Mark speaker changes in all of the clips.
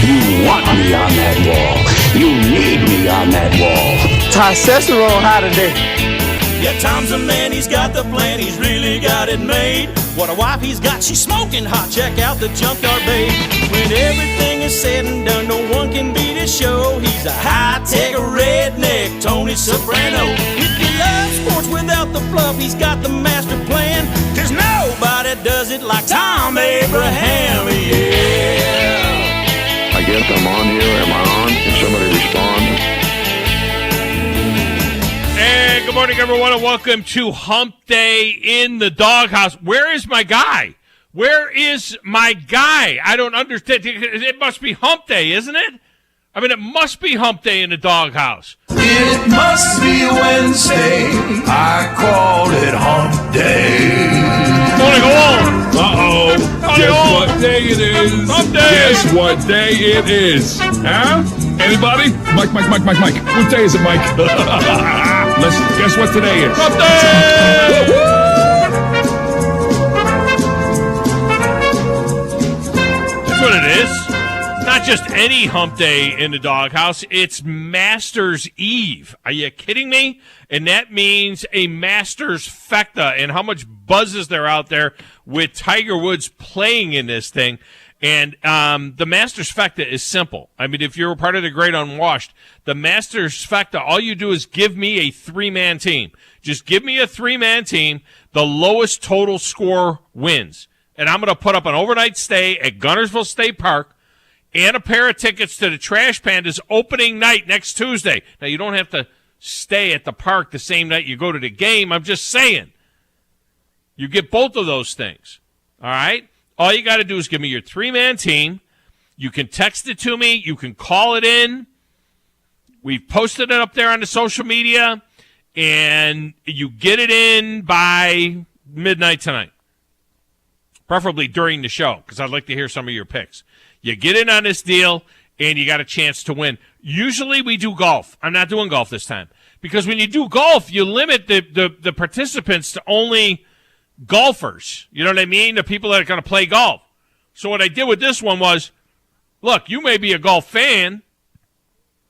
Speaker 1: You want me on that wall. You need me on that wall.
Speaker 2: Testosterone high today.
Speaker 3: Yeah, Tom's a man, he's got the plan, he's really got it made. What a wife he's got, she's smoking hot, check out the junkyard babe. When everything is said and done, no one can beat his show. He's a high-tech redneck, Tony Soprano. If you love sports without the fluff, he's got the master plan. Cause nobody does it like Thom Abraham, yeah.
Speaker 4: I guess I'm on here, am I on? Can somebody respond?
Speaker 5: Hey, good morning, everyone, and welcome to Hump Day in the Doghouse. Where is my guy? Where is my guy? I don't understand. It must be Hump Day, isn't it? I mean, it must be Hump Day in the Doghouse.
Speaker 6: It must be Wednesday. I called it Hump Day.
Speaker 5: Morning, all.
Speaker 7: Uh-oh. Guess what day it is?
Speaker 5: Hump Day.
Speaker 7: Guess what day it is? Huh? Anybody? Mike. What day is it, Mike? Let's guess what today is.
Speaker 5: Hump Day! That's what it is. It's not just any Hump Day in the Doghouse. It's Masters Eve. Are you kidding me? And that means a Masters Fecta. And how much buzz is there out there with Tiger Woods playing in this thing? And the Masters Fecta is simple. I mean, if you're a part of the Great Unwashed, the Masters Fecta, all you do is give me a three-man team. Just give me a three-man team. The lowest total score wins. And I'm going to put up an overnight stay at Guntersville State Park and a pair of tickets to the Trash Pandas opening night next Tuesday. Now, you don't have to stay at the park the same night you go to the game. I'm just saying. You get both of those things. All right? All you got to do is give me your three-man team. You can text it to me. You can call it in. We've posted it up there on the social media, and you get it in by midnight tonight, preferably during the show, because I'd like to hear some of your picks. You get in on this deal, and you got a chance to win. Usually we do golf. I'm not doing golf this time, because when you do golf, you limit the participants to only golfers, you know what I mean? The people that are going to play golf. So what I did with this one was, look, you may be a golf fan.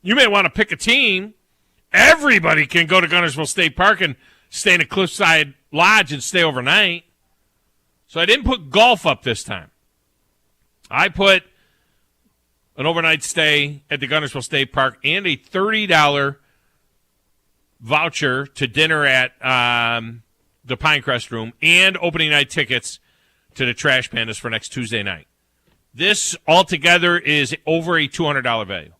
Speaker 5: You may want to pick a team. Everybody can go to Guntersville State Park and stay in a Cliffside Lodge and stay overnight. So I didn't put golf up this time. I put an overnight stay at the Guntersville State Park and a $30 voucher to dinner at the Pinecrest Room, and opening night tickets to the Trash Pandas for next Tuesday night. This altogether is over a $200 value.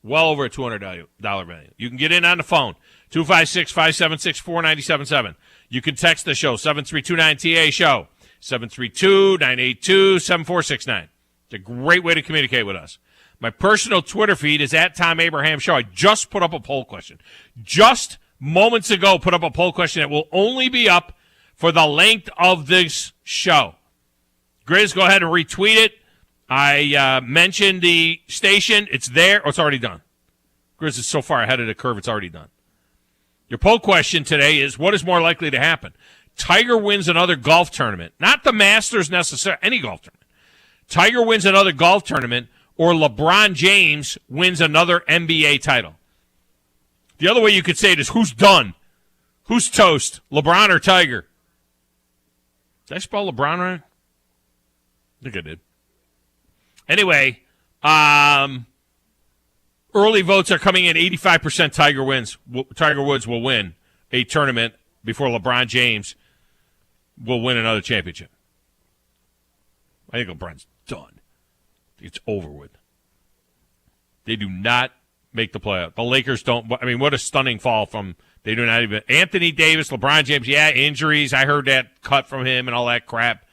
Speaker 5: Well over a $200 value. You can get in on the phone, 256-576-4977. You can text the show, 732-9TA-SHOW, 732-982-7469. It's a great way to communicate with us. My personal Twitter feed is at Thom Abraham Show. I just put up a poll question. Just moments ago, put up a poll question that will only be up for the length of this show. Grizz, go ahead and retweet it. I mentioned the station. It's there. Oh, it's already done. Grizz is so far ahead of the curve, it's already done. Your poll question today is, what is more likely to happen? Tiger wins another golf tournament. Not the Masters necessarily, any golf tournament. Tiger wins another golf tournament, or LeBron James wins another NBA title. The other way you could say it is, who's done? Who's toast? LeBron or Tiger? Did I spell LeBron right? I think I did. Anyway, early votes are coming in. 85% Tiger wins. Tiger Woods will win a tournament before LeBron James will win another championship. I think LeBron's done. It's over with. They do not make the playoff. The Lakers don't. I mean, what a stunning fall from. They do not even. Anthony Davis, LeBron James, yeah, injuries. I heard that cut from him and all that crap.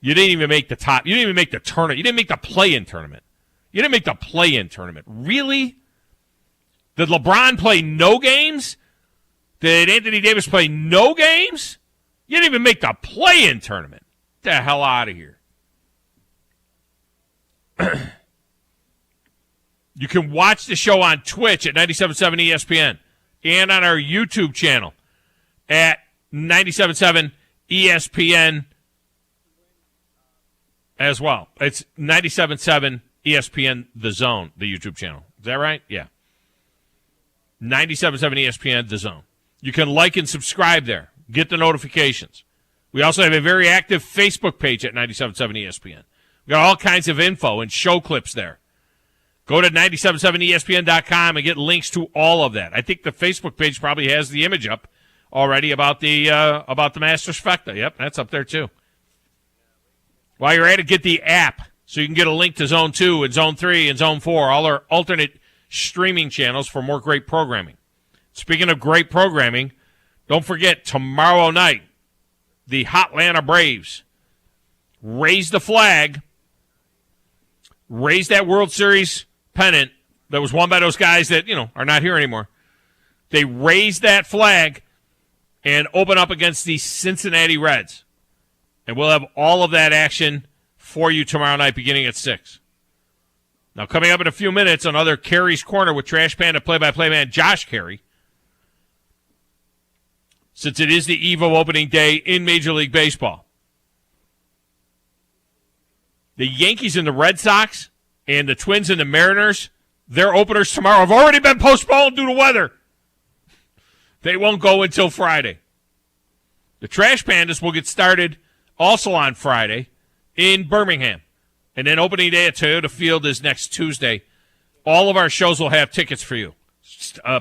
Speaker 5: You didn't even make the top. You didn't even make the tournament. You didn't make the play-in tournament. You didn't make the play-in tournament. Really? Did LeBron play no games? Did Anthony Davis play no games? You didn't even make the play-in tournament. Get the hell out of here. You can watch the show on Twitch at 97.7 ESPN and on our YouTube channel at 97.7 ESPN as well. It's 97.7 ESPN The Zone, the YouTube channel. Is that right? Yeah. 97.7 ESPN The Zone. You can like and subscribe there. Get the notifications. We also have a very active Facebook page at 97.7 ESPN. We've got all kinds of info and show clips there. Go to 977ESPN.com and get links to all of that. I think the Facebook page probably has the image up already about the Masters Fecta. Yep, that's up there too. While you're at it, get the app so you can get a link to Zone 2 and Zone 3 and Zone 4, all our alternate streaming channels for more great programming. Speaking of great programming, don't forget tomorrow night, the Hotlanta Braves raise the flag, raise that World Series pennant that was won by those guys that, are not here anymore. They raise that flag and open up against the Cincinnati Reds. And we'll have all of that action for you tomorrow night beginning at 6. Now, coming up in a few minutes, another Caray's Corner with Trash Panda play-by-play man Josh Caray. Since it is the eve of opening day in Major League Baseball. The Yankees and the Red Sox and the Twins and the Mariners, their openers tomorrow have already been postponed due to weather. They won't go until Friday. The Trash Pandas will get started also on Friday in Birmingham. And then opening day at Toyota Field is next Tuesday. All of our shows will have tickets for you.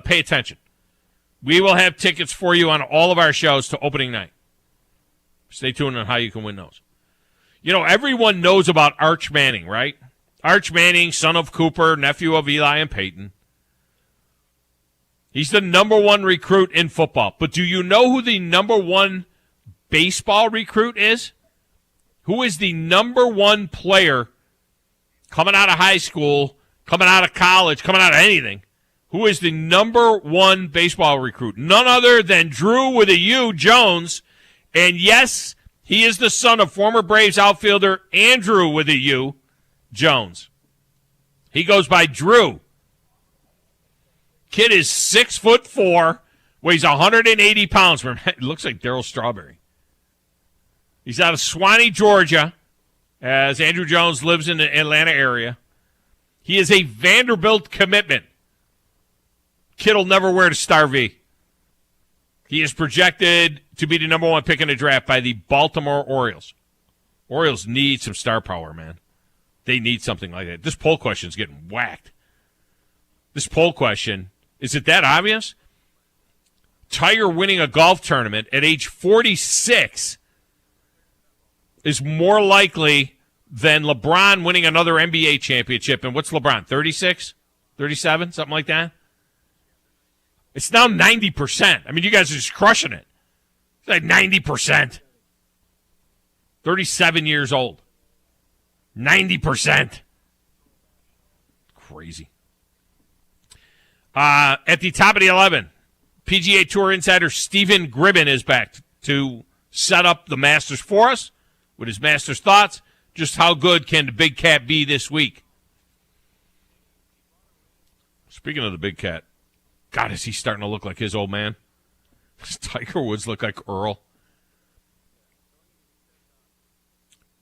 Speaker 5: Pay attention. We will have tickets for you on all of our shows to opening night. Stay tuned on how you can win those. Everyone knows about Arch Manning, right? Arch Manning, son of Cooper, nephew of Eli and Peyton. He's the number one recruit in football. But do you know who the number one baseball recruit is? Who is the number one player coming out of high school, coming out of college, coming out of anything? Who is the number one baseball recruit? None other than Drew with a U, Jones. And yes, he is the son of former Braves outfielder Andrew with a U, Jones. He goes by Drew. Kid is 6'4", weighs 180 pounds. It looks like Darryl Strawberry. He's out of Swanee, Georgia, as Andrew Jones lives in the Atlanta area. He is a Vanderbilt commitment. Kid will never wear the Star V. He is projected to be the number one pick in the draft by the Baltimore Orioles. Orioles need some star power, man. They need something like that. This poll question is getting whacked. This poll question, is it that obvious? Tiger winning a golf tournament at age 46 is more likely than LeBron winning another NBA championship. And what's LeBron, 36, 37, something like that? It's now 90%. I mean, you guys are just crushing it. It's like 90%. 37 years old. 90%. Crazy. At the top of the 11, PGA Tour insider Stephen Gribin is back to set up the Masters for us with his Masters thoughts. Just how good can the Big Cat be this week? Speaking of the Big Cat, God, is he starting to look like his old man? Does Tiger Woods look like Earl?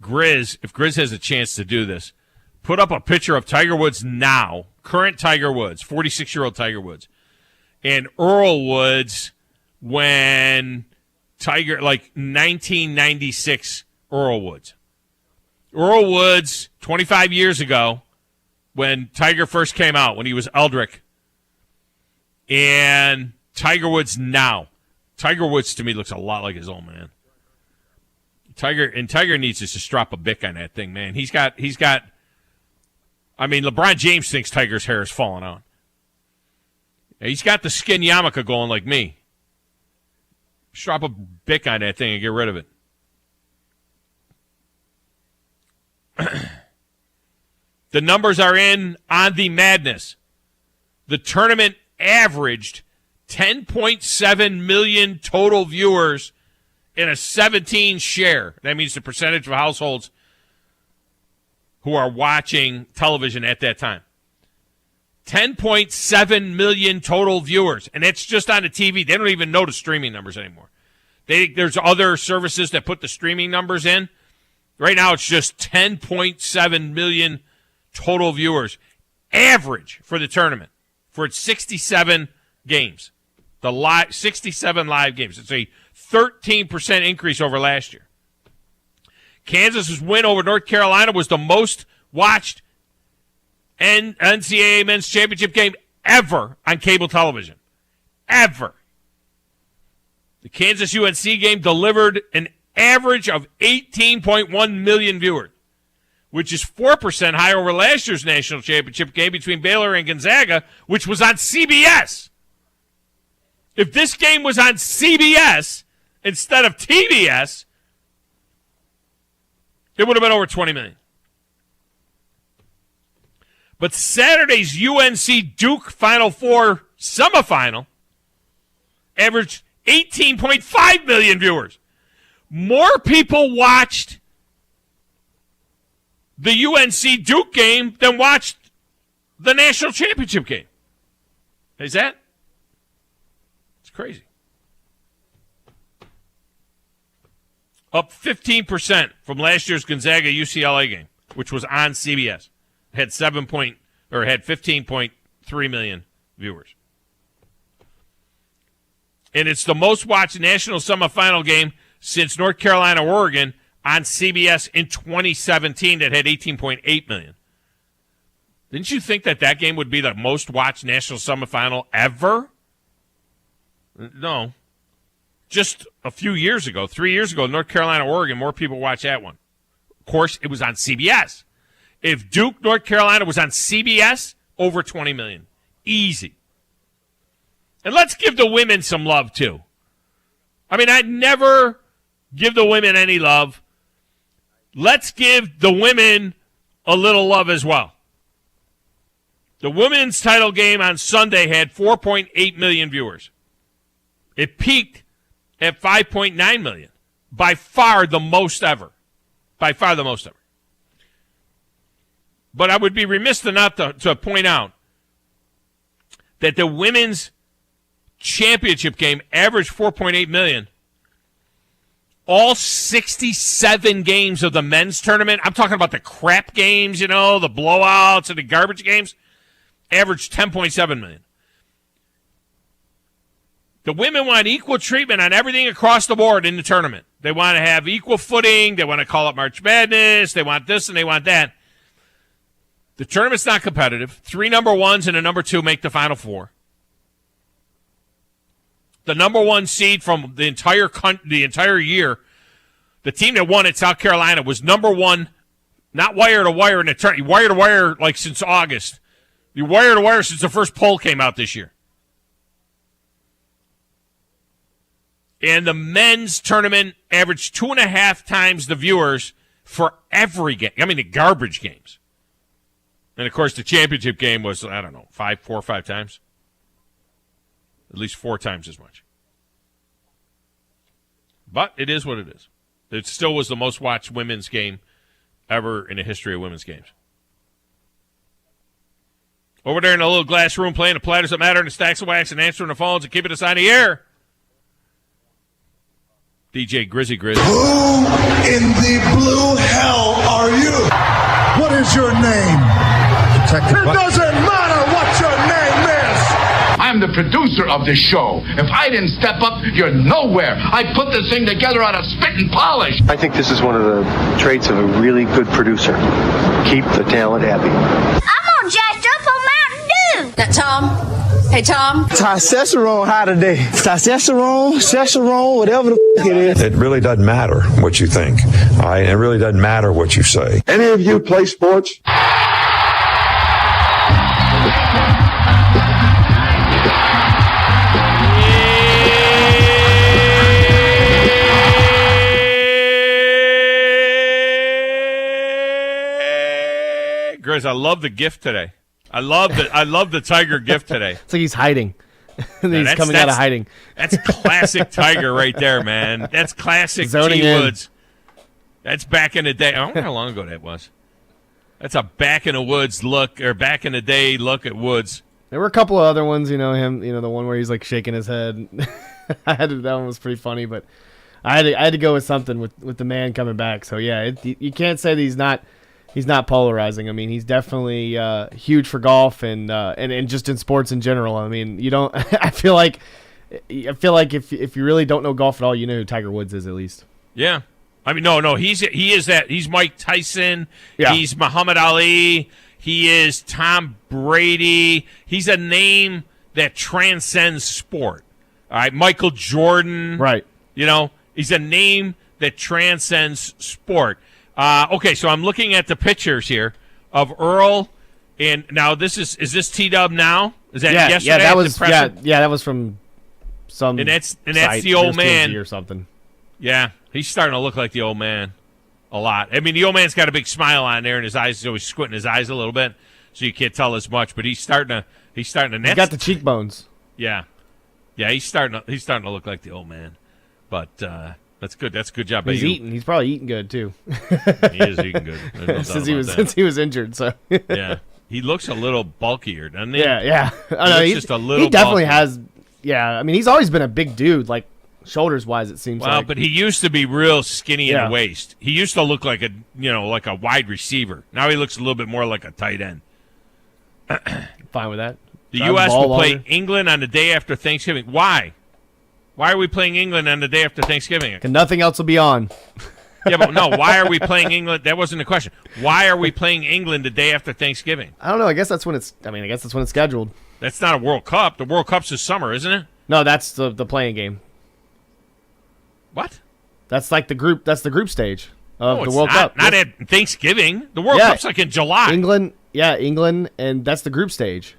Speaker 5: Grizz, if Grizz has a chance to do this, put up a picture of Tiger Woods now, current Tiger Woods, 46-year-old Tiger Woods, and Earl Woods when Tiger, like 1996 Earl Woods. Earl Woods, 25 years ago, when Tiger first came out, when he was Eldrick, and Tiger Woods now. Tiger Woods, to me, looks a lot like his old man. Tiger needs to just drop a bic on that thing, man. He's got, I mean, LeBron James thinks Tiger's hair is falling out. He's got the skin yarmulke going like me. Just drop a bic on that thing and get rid of it. The numbers are in on the madness. The tournament averaged 10.7 million total viewers in a 17 share. That means the percentage of households who are watching television at that time. 10.7 million total viewers. And that's just on the TV. They don't even know the streaming numbers anymore. There's other services that put the streaming numbers in. Right now it's just 10.7 million total viewers average for the tournament for its 67 games. The 67 live games. It's a 13% increase over last year. Kansas's win over North Carolina was the most watched NCAA men's championship game ever on cable television. Ever. The Kansas-UNC game delivered an average of 18.1 million viewers, which is 4% higher over last year's national championship game between Baylor and Gonzaga, which was on CBS. If this game was on CBS instead of TBS, it would have been over 20 million. But Saturday's UNC Duke Final Four semifinal averaged 18.5 million viewers. More people watched the UNC Duke game than watched the national championship game. Is that? It's crazy. Up 15% from last year's Gonzaga UCLA game, which was on CBS. Had 15.3 million viewers. And it's the most watched national semifinal game since North Carolina, Oregon on CBS in 2017 that had 18.8 million. Didn't you think that game would be the most watched national semifinal ever? No. Just a few years ago, 3 years ago, North Carolina, Oregon, more people watched that one. Of course, it was on CBS. If Duke, North Carolina was on CBS, over 20 million. Easy. And let's give the women some love, too. I mean, I'd never give the women any love. Let's give the women a little love as well. The women's title game on Sunday had 4.8 million viewers. It peaked at 5.9 million. By far the most ever. By far the most ever. But I would be remiss not to point out that the women's championship game averaged 4.8 million. All 67 games of the men's tournament, I'm talking about the crap games, the blowouts and the garbage games, averaged 10.7 million. The women want equal treatment on everything across the board in the tournament. They want to have equal footing. They want to call it March Madness. They want this and they want that. The tournament's not competitive. 3 number ones and a number 2 make the Final Four. The number 1 seed from the entire year, the team that won at South Carolina was number 1, not wire to wire in the tournament. Wire to wire like since August. You wire to wire since the first poll came out this year. And the men's tournament averaged 2.5 times the viewers for every game. I mean, the garbage games. And, of course, the championship game was, 4 or 5 times. At least 4 times as much. But it is what it is. It still was the most watched women's game ever in the history of women's games. Over there in the little glass room playing the Platters That Matter and the Stacks of Wax and answering the phones and keeping us on the air. DJ Grizzy Grizz.
Speaker 6: Who in the blue hell are you? What is your name? It doesn't matter what your name is.
Speaker 8: I'm the producer of this show. If I didn't step up, you're nowhere. I put this thing together out of spit and polish.
Speaker 9: I think this is one of the traits of a really good producer. Keep the talent happy.
Speaker 10: I'm all jacked up on Mountain Dew. That Tom? Hey, Tom.
Speaker 2: Testosterone high today. Testosterone, whatever the f*** it is.
Speaker 11: It really doesn't matter what you think. All right? It really doesn't matter what you say.
Speaker 4: Any of you play sports?
Speaker 5: Grizz, I love the gift today. I love the Tiger gift today.
Speaker 12: It's like he's hiding. He's coming out of hiding.
Speaker 5: That's classic Tiger right there, man. That's classic
Speaker 12: Zoning
Speaker 5: T.
Speaker 12: in.
Speaker 5: Woods. That's back in the day. I don't know how long ago that was. That's a back in the woods look, or back in the day look at Woods.
Speaker 12: There were a couple of other ones, the one where he's like shaking his head. That one was pretty funny, but I had to go with something with the man coming back. So yeah, you can't say that he's not he's not polarizing. I mean, he's definitely huge for golf and just in sports in general. I mean, you don't. I feel like if you really don't know golf at all, you know who Tiger Woods is at least.
Speaker 5: Yeah, I mean, no, he is that. He's Mike Tyson.
Speaker 12: Yeah.
Speaker 5: He's Muhammad Ali. He is Tom Brady. He's a name that transcends sport. All right, Michael Jordan.
Speaker 12: Right.
Speaker 5: You know, he's a name that transcends sport. Okay, so I'm looking at the pictures here of Earl, and now is this T-Dub now? Is that yesterday?
Speaker 12: Yeah, that was from some.
Speaker 5: And that's
Speaker 12: site,
Speaker 5: the old man
Speaker 12: or something.
Speaker 5: Yeah, he's starting to look like the old man a lot. I mean, the old man's got a big smile on there, and his eyes is always squinting his eyes a little bit, so you can't tell as much. But he's starting to. He's got
Speaker 12: the cheekbones.
Speaker 5: Yeah, he's starting to look like the old man. But that's good. That's a good job.
Speaker 12: He's eating. He's probably eating good too.
Speaker 5: He is eating good. No
Speaker 12: since he was injured. So
Speaker 5: yeah, he looks a little bulkier, doesn't he?
Speaker 12: Yeah.
Speaker 5: He looks just a little.
Speaker 12: He definitely
Speaker 5: bulkier.
Speaker 12: has. Yeah, I mean, he's always been a big dude, like shoulders wise. It seems.
Speaker 5: Well,
Speaker 12: like.
Speaker 5: but he used to be real skinny in the waist. He used to look like a wide receiver. Now he looks a little bit more like a tight end.
Speaker 12: Fine with that.
Speaker 5: The U.S. will play England on the day after Thanksgiving. Why? Why are we playing England on the day after Thanksgiving?
Speaker 12: And nothing else will be on.
Speaker 5: Yeah, but no, why are we playing England? That wasn't the question. Why are we playing England the day after Thanksgiving?
Speaker 12: I don't know. I guess that's when it's scheduled.
Speaker 5: That's not a World Cup. The World Cup's this summer, isn't it?
Speaker 12: No, that's the playing game.
Speaker 5: What?
Speaker 12: That's like the group. That's the group stage of the World Cup.
Speaker 5: Not at Thanksgiving. The World Cup's like in July.
Speaker 12: England, and that's the group stage.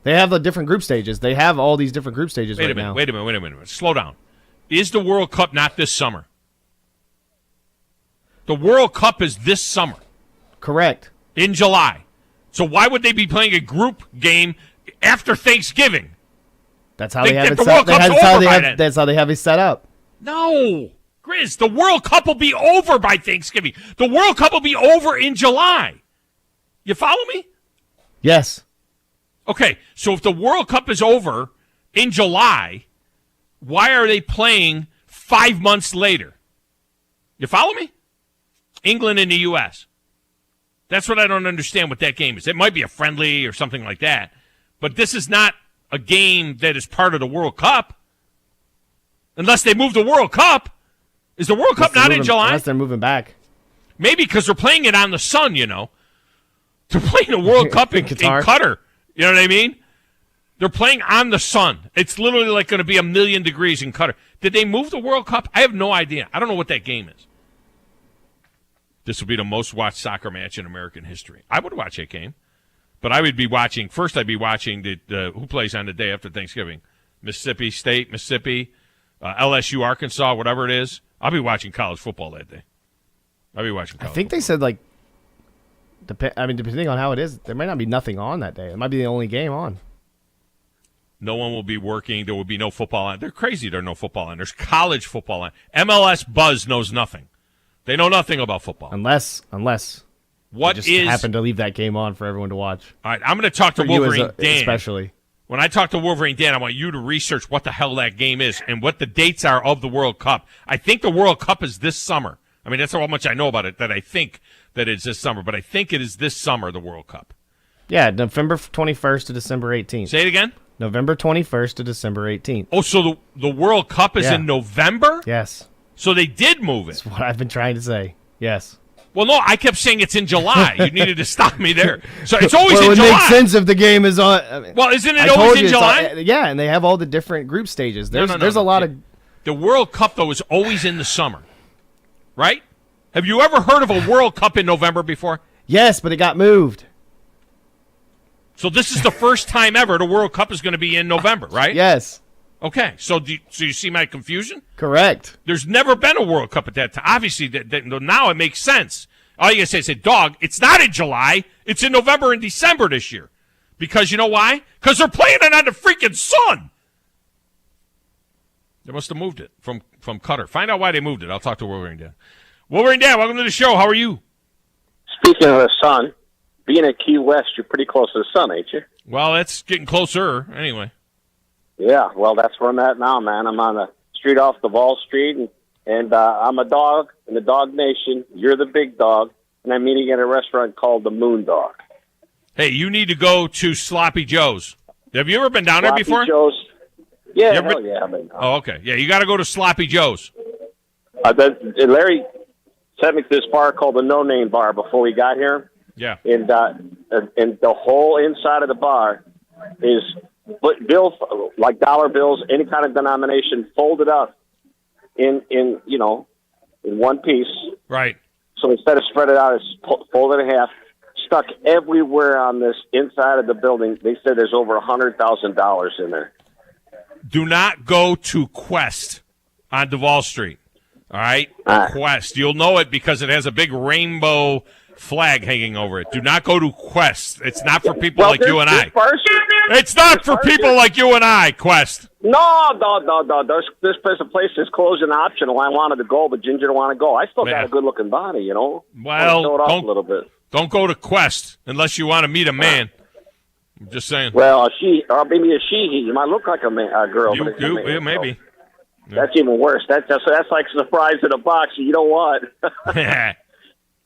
Speaker 12: They have the different group stages. They have all these different group stages
Speaker 5: Wait a minute. Slow down. Is the World Cup not this summer? The World Cup is this summer.
Speaker 12: Correct.
Speaker 5: In July. So why would they be playing a group game after Thanksgiving?
Speaker 12: That's how they have it set up. That's how they have it set up.
Speaker 5: No. Grizz, the World Cup will be over by Thanksgiving. The World Cup will be over in July. You follow me?
Speaker 12: Yes.
Speaker 5: Okay, so if the World Cup is over in July, why are they playing 5 months later? You follow me? England and the U.S. That's what I don't understand what that game is. It might be a friendly or something like that, but this is not a game that is part of the World Cup. Unless they move the World Cup. Is the World Cup not in July?
Speaker 12: Unless they're moving back.
Speaker 5: Maybe because they're playing it on the sun, you know. They're playing the World Cup in Qatar. You know what I mean? They're playing on the sun. It's literally like going to be 1,000,000 degrees in Qatar. Did they move the World Cup? I have no idea. I don't know what that game is. This will be the most watched soccer match in American history. I would watch that game. But I would be watching, first I'd be watching the who plays on the day after Thanksgiving. Mississippi State, Mississippi, LSU, Arkansas, whatever it is. I'll be watching college football that day. I'll be watching college
Speaker 12: football. They said, like, depending on how it is, there might not be nothing on that day. It might be the only game on.
Speaker 5: No one will be working. There will be no football on. They're crazy there's no football on. There's college football on. MLS Buzz knows nothing. They know nothing about football. Unless
Speaker 12: what just happened to leave that game on for everyone to watch.
Speaker 5: All right, I'm going to talk to Wolverine Dan.
Speaker 12: Especially.
Speaker 5: When I talk to Wolverine Dan, I want you to research what the hell that game is and what the dates are of the World Cup. I think the World Cup is this summer. I mean, that's how much I know about it, that I think that it's this summer. But I think it is this summer, the World Cup.
Speaker 12: Yeah, November 21st to December 18th.
Speaker 5: Say it again?
Speaker 12: November 21st to December 18th.
Speaker 5: Oh, so the World Cup is in November?
Speaker 12: Yes.
Speaker 5: So they did move it.
Speaker 12: That's what I've been trying to say. Yes.
Speaker 5: Well, no, I kept saying it's in July. You needed to stop me there. So it's always in July.
Speaker 12: It would make sense if the game is on. I mean,
Speaker 5: well, isn't it always in July?
Speaker 12: Yeah, and they have all the different group stages. There's a lot of.
Speaker 5: The World Cup, though, is always in the summer, right? Have you ever heard of a World Cup in November before?
Speaker 12: Yes, but it got moved.
Speaker 5: So this is the first time ever the World Cup is going to be in November, right?
Speaker 12: Yes.
Speaker 5: Okay, so you see my confusion?
Speaker 12: Correct.
Speaker 5: There's never been a World Cup at that time. Obviously, now it makes sense. All you got to say, dog, it's not in July. It's in November and December this year. Because you know why? Because they're playing it on the freaking sun. They must have moved it from Qatar. Find out why they moved it. I'll talk to Wolverine Dan. Wolverine Dan, welcome to the show. How are you?
Speaker 13: Speaking of the sun, being at Key West, you're pretty close to the sun, ain't you?
Speaker 5: Well, that's getting closer anyway.
Speaker 13: Yeah, well, that's where I'm at now, man. I'm on the street off the Wall Street, and I'm a dog in the dog nation. You're the big dog. and I'm meeting at a restaurant called the Moondog.
Speaker 5: Hey, you need to go to Sloppy Joe's. Have you ever been down there before?
Speaker 13: Sloppy Joe's. Yeah,
Speaker 5: You ever
Speaker 13: hell
Speaker 5: been-
Speaker 13: yeah. I've been down.
Speaker 5: Oh, okay. Yeah, you got to go to Sloppy Joe's.
Speaker 13: Larry sent me to this bar called the No Name Bar before we got here.
Speaker 5: Yeah.
Speaker 13: And the whole inside of the bar is bills, like dollar bills, any kind of denomination, folded up in one piece.
Speaker 5: Right.
Speaker 13: So instead of spread it out, it's folded in half, stuck everywhere on this inside of the building. They said there's over $100,000 in there.
Speaker 5: Do not go to Quest on Duval Street. All right? Quest. You'll know it because it has a big rainbow flag hanging over it. Do not go to Quest. It's not for people like you and I. It's not for people like you and I, Quest.
Speaker 13: No. This place is closing optional. I wanted to go, but Ginger didn't want to go. I still got a good-looking body, you know.
Speaker 5: Well,
Speaker 13: show it off a little bit.
Speaker 5: Don't go to Quest unless you want to meet a man. I'm just saying.
Speaker 13: Well, maybe a she. You might look like a girl.
Speaker 5: You
Speaker 13: but it's a
Speaker 5: do,
Speaker 13: man,
Speaker 5: yeah,
Speaker 13: so.
Speaker 5: maybe.
Speaker 13: That's even worse. That's like a surprise in a box you don't want.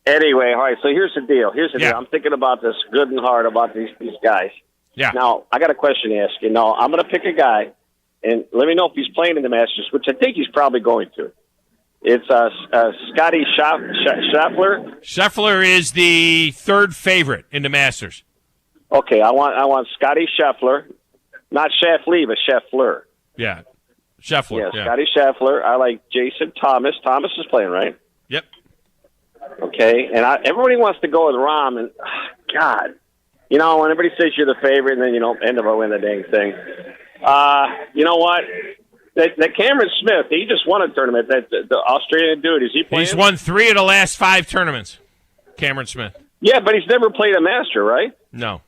Speaker 13: Anyway, all right, so here's the deal. Deal. I'm thinking about this good and hard about these guys.
Speaker 5: Yeah.
Speaker 13: Now, I got a question to ask you. Now, I'm going to pick a guy, and let me know if he's playing in the Masters, which I think he's probably going to. It's Scotty Scheffler.
Speaker 5: Scheffler is the third favorite in the Masters.
Speaker 13: Okay, I want Scotty Scheffler, not Scheffler, but Scheffler.
Speaker 5: Yeah, Scheffler.
Speaker 13: Yeah, Scotty Scheffler. I like Jason Thomas. Thomas is playing, right?
Speaker 5: Yep.
Speaker 13: Okay, and everybody wants to go with Rahm, and God, when everybody says you're the favorite, and then you don't end up winning the dang thing. You know what? That Cameron Smith, he just won a tournament. The Australian dude, is he playing?
Speaker 5: He's won 3 of the last 5 tournaments. Cameron Smith.
Speaker 13: Yeah, but he's never played a Master, right?
Speaker 5: No.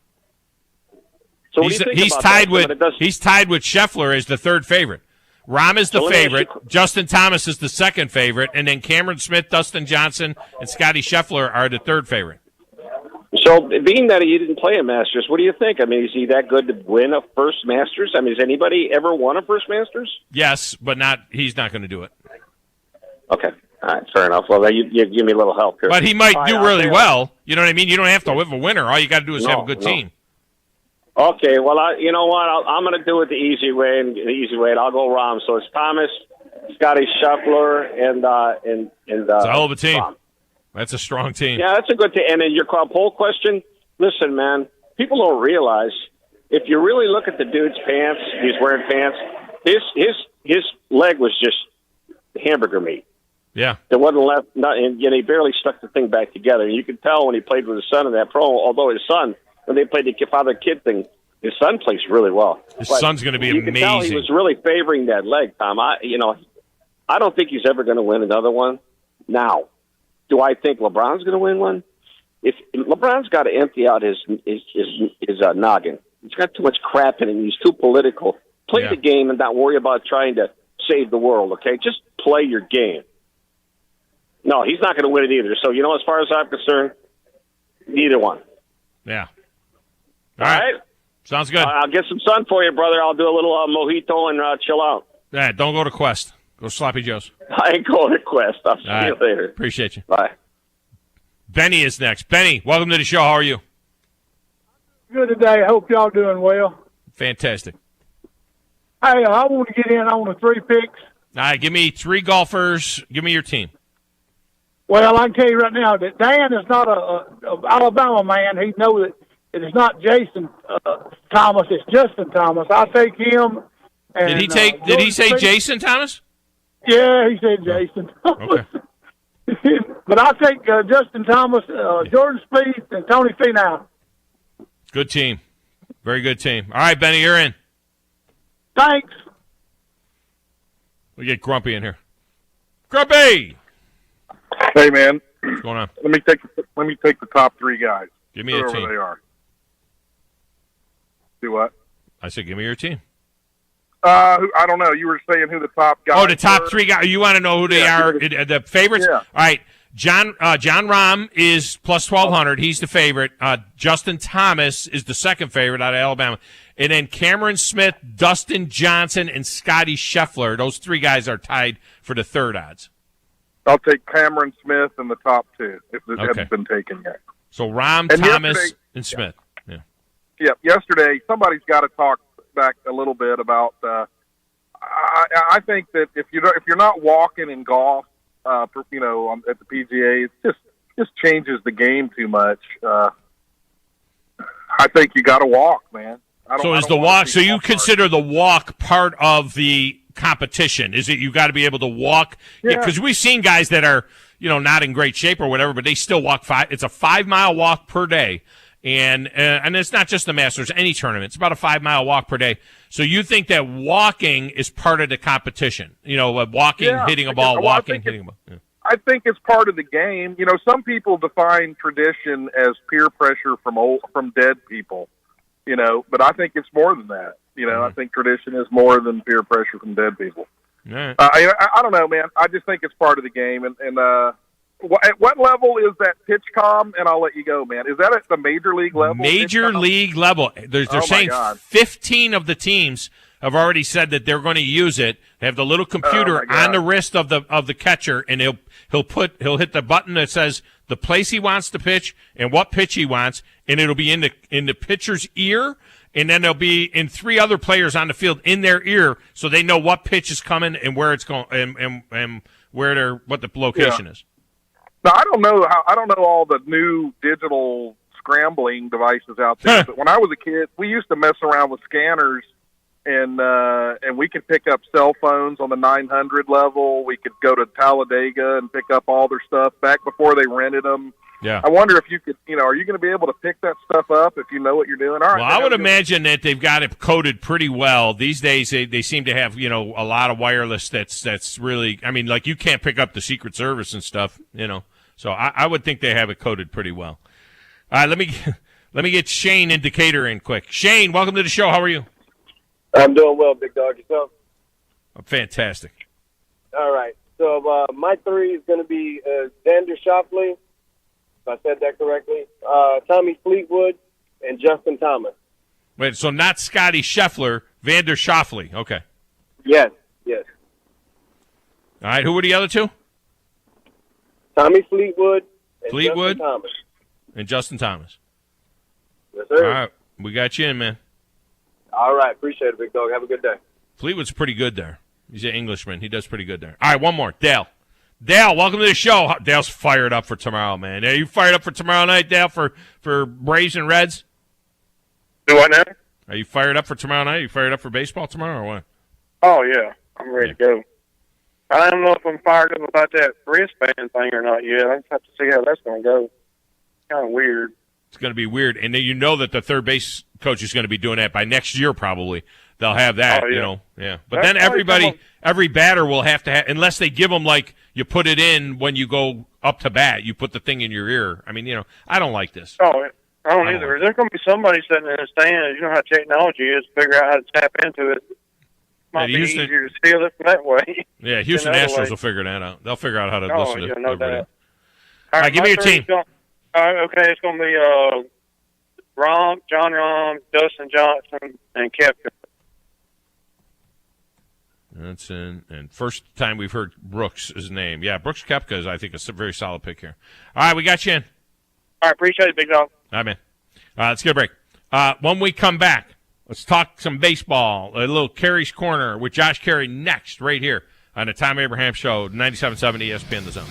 Speaker 13: So what do you think
Speaker 5: he's
Speaker 13: about
Speaker 5: tied
Speaker 13: that?
Speaker 5: he's tied with Scheffler as the third favorite. Rahm is the favorite. Justin Thomas is the second favorite, and then Cameron Smith, Dustin Johnson, and Scotty Scheffler are the third favorite.
Speaker 13: So, being that he didn't play a Masters, what do you think? I mean, is he that good to win a first Masters? I mean, has anybody ever won a first Masters?
Speaker 5: Yes, but he's not going to do it.
Speaker 13: Okay. All right, fair enough. Well, you give me a little help here.
Speaker 5: But he might do really well. You know what I mean? You don't have to have a winner. All you got to do is have a good team.
Speaker 13: Okay, well, you know what? I'm going to do it the easy way, and I'll go Rahm. So it's Thomas, Scotty Scheffler, and
Speaker 5: it's a hell of a team. Rahm. That's a strong team.
Speaker 13: Yeah, that's a good team. And then your poll question, listen, man, people don't realize, if you really look at the dude's pants, he's wearing pants, his leg was just hamburger meat.
Speaker 5: Yeah.
Speaker 13: There wasn't left, and he barely stuck the thing back together. And you could tell when he played with his son in that pro, although his son, when they played the father-kid thing, his son plays really well.
Speaker 5: His son's going to be amazing.
Speaker 13: You can tell he was really favoring that leg, Tom. I don't think he's ever going to win another one. Now, do I think LeBron's going to win one? If LeBron's got to empty out his noggin. He's got too much crap in him. He's too political. Play the game and not worry about trying to save the world, okay? Just play your game. No, he's not going to win it either. So, as far as I'm concerned, neither one.
Speaker 5: Yeah.
Speaker 13: All right.
Speaker 5: Sounds good.
Speaker 13: I'll get some sun for you, brother. I'll do a little mojito and chill out.
Speaker 5: Yeah, don't go to Quest. Go Sloppy Joe's.
Speaker 13: I ain't going to Quest. I'll see you later.
Speaker 5: Appreciate you.
Speaker 13: Bye.
Speaker 5: Benny is next. Benny, welcome to the show. How are you?
Speaker 14: Good today. Hope y'all doing well.
Speaker 5: Fantastic.
Speaker 14: Hey, I want to get in on the 3 picks.
Speaker 5: All right, give me 3 golfers. Give me your team.
Speaker 14: Well, I can tell you right now that Dan is not a Alabama man. He knows that it is not Jason Thomas. It's Justin Thomas. I take him. And,
Speaker 5: Did he say Jason Thomas?
Speaker 14: Yeah, he said Jason.
Speaker 5: Okay.
Speaker 14: But I take Justin Thomas, Jordan Spieth, and Tony Finau.
Speaker 5: Good team. Very good team. All right, Benny, you're in.
Speaker 14: Thanks.
Speaker 5: We get Grumpy in here. Grumpy!
Speaker 15: Hey, man.
Speaker 5: What's going on?
Speaker 15: Let me take the top 3 guys.
Speaker 5: Give me a team.
Speaker 15: Whoever they are. Do what?
Speaker 5: I said, give me your team.
Speaker 15: I don't know. You were saying who the top guys.
Speaker 5: Oh, the top
Speaker 15: were?
Speaker 5: 3 guys. You want to know who they are? The favorites?
Speaker 15: Yeah.
Speaker 5: All right. John Rahm is plus 1,200. He's the favorite. Justin Thomas is the second favorite out of Alabama. And then Cameron Smith, Dustin Johnson, and Scotty Scheffler. Those 3 guys are tied for the third odds.
Speaker 15: I'll take Cameron Smith in the top 2 if it hasn't been taken yet.
Speaker 5: So Rahm, Thomas, and Smith.
Speaker 15: Yeah. Yesterday, somebody's got to talk back a little bit about. I think that if you're not walking in golf, at the PGA, it just changes the game too much. I think you got to walk, man.
Speaker 5: So you consider the walk part of the competition? Is it you got to be able to walk? Yeah, because we've seen guys that are not in great shape or whatever, but they still walk 5. It's a 5-mile walk per day, and it's not just the Masters, any tournament. It's about a 5-mile walk per day. So you think that walking is part of the competition? Walking, hitting a ball, hitting a ball. Yeah.
Speaker 15: I think it's part of the game. Some people define tradition as peer pressure from dead people. But I think it's more than that. I think tradition is more than peer pressure from dead people.
Speaker 5: Right.
Speaker 15: I don't know, man. I just think it's part of the game. And at what level is that pitch com? And I'll let you go, man. Is that at the major league level?
Speaker 5: Major league level. They're saying 15 of the teams have already said that they're going to use it. They have the little computer on the wrist of the catcher, and he'll hit the button that says the place he wants to pitch and what pitch he wants, and it'll be in the pitcher's ear. And then there'll be in 3 other players on the field in their ear, so they know what pitch is coming and where it's going and what the location is.
Speaker 15: Now I don't know all the new digital scrambling devices out there, but when I was a kid, we used to mess around with scanners, and we could pick up cell phones on the 900 level. We could go to Talladega and pick up all their stuff back before they rented them.
Speaker 5: Yeah.
Speaker 15: I wonder if you could, are you going to be able to pick that stuff up if you know what you're doing? All right.
Speaker 5: Well, I would imagine that they've got it coded pretty well. These days, they seem to have, a lot of wireless that's really, you can't pick up the Secret Service and stuff, So I would think they have it coded pretty well. All right, let me get Shane in Decatur in quick. Shane, welcome to the show. How are you?
Speaker 16: I'm doing well, big dog. Yourself?
Speaker 5: I'm fantastic.
Speaker 16: All right. So my 3 is going to be Xander Schauffele, if I said that correctly, Tommy Fleetwood, and Justin Thomas.
Speaker 5: Wait, so not Scotty Scheffler, Vander Schauffele. Okay.
Speaker 16: Yes.
Speaker 5: All right, who were the other 2?
Speaker 16: Tommy Fleetwood and Justin Thomas.
Speaker 5: And Justin Thomas.
Speaker 16: Yes, sir.
Speaker 5: All right, we got you in, man.
Speaker 16: All right, appreciate it, big dog. Have a good day.
Speaker 5: Fleetwood's pretty good there. He's an Englishman. He does pretty good there. All right, one more. Dale, welcome to the show. Dale's fired up for tomorrow, man. Are you fired up for tomorrow night, Dale, for Braves and Reds?
Speaker 15: Do what now?
Speaker 5: Are you fired up for tomorrow night? Are you fired up for baseball tomorrow or what?
Speaker 15: Oh, yeah. I'm ready to go. I don't know if I'm fired up about that wristband thing or not yet. I just have to see how that's going to go. Kind of weird.
Speaker 5: It's going to be weird. And then that the third base coach is going to be doing that by next year probably. They'll have that, Yeah. But then every batter will have to have, unless they give them you put it in when you go up to bat, you put the thing in your ear. I don't like this.
Speaker 15: Oh, I don't either. There's going to be somebody sitting in the stand. You know how technology is, figure out how to tap into it. Might be easier to steal it that way.
Speaker 5: Yeah, Houston Astros will figure that out. They'll figure out how to listen to everybody.
Speaker 15: All
Speaker 5: right, give me your team.
Speaker 15: Okay, it's going to be John Rahm, Dustin Johnson, and Koepka.
Speaker 5: That's in, and first time we've heard Brooks' name. Yeah, Brooks Koepka is, I think, a very solid pick here. All right, we got you in.
Speaker 15: All right, appreciate it, big dog.
Speaker 5: All right, man. Let's get a break. When we come back, let's talk some baseball, a little Caray's Corner with Josh Caray next, right here on the Thom Abraham Show, 97.7 ESPN The Zone.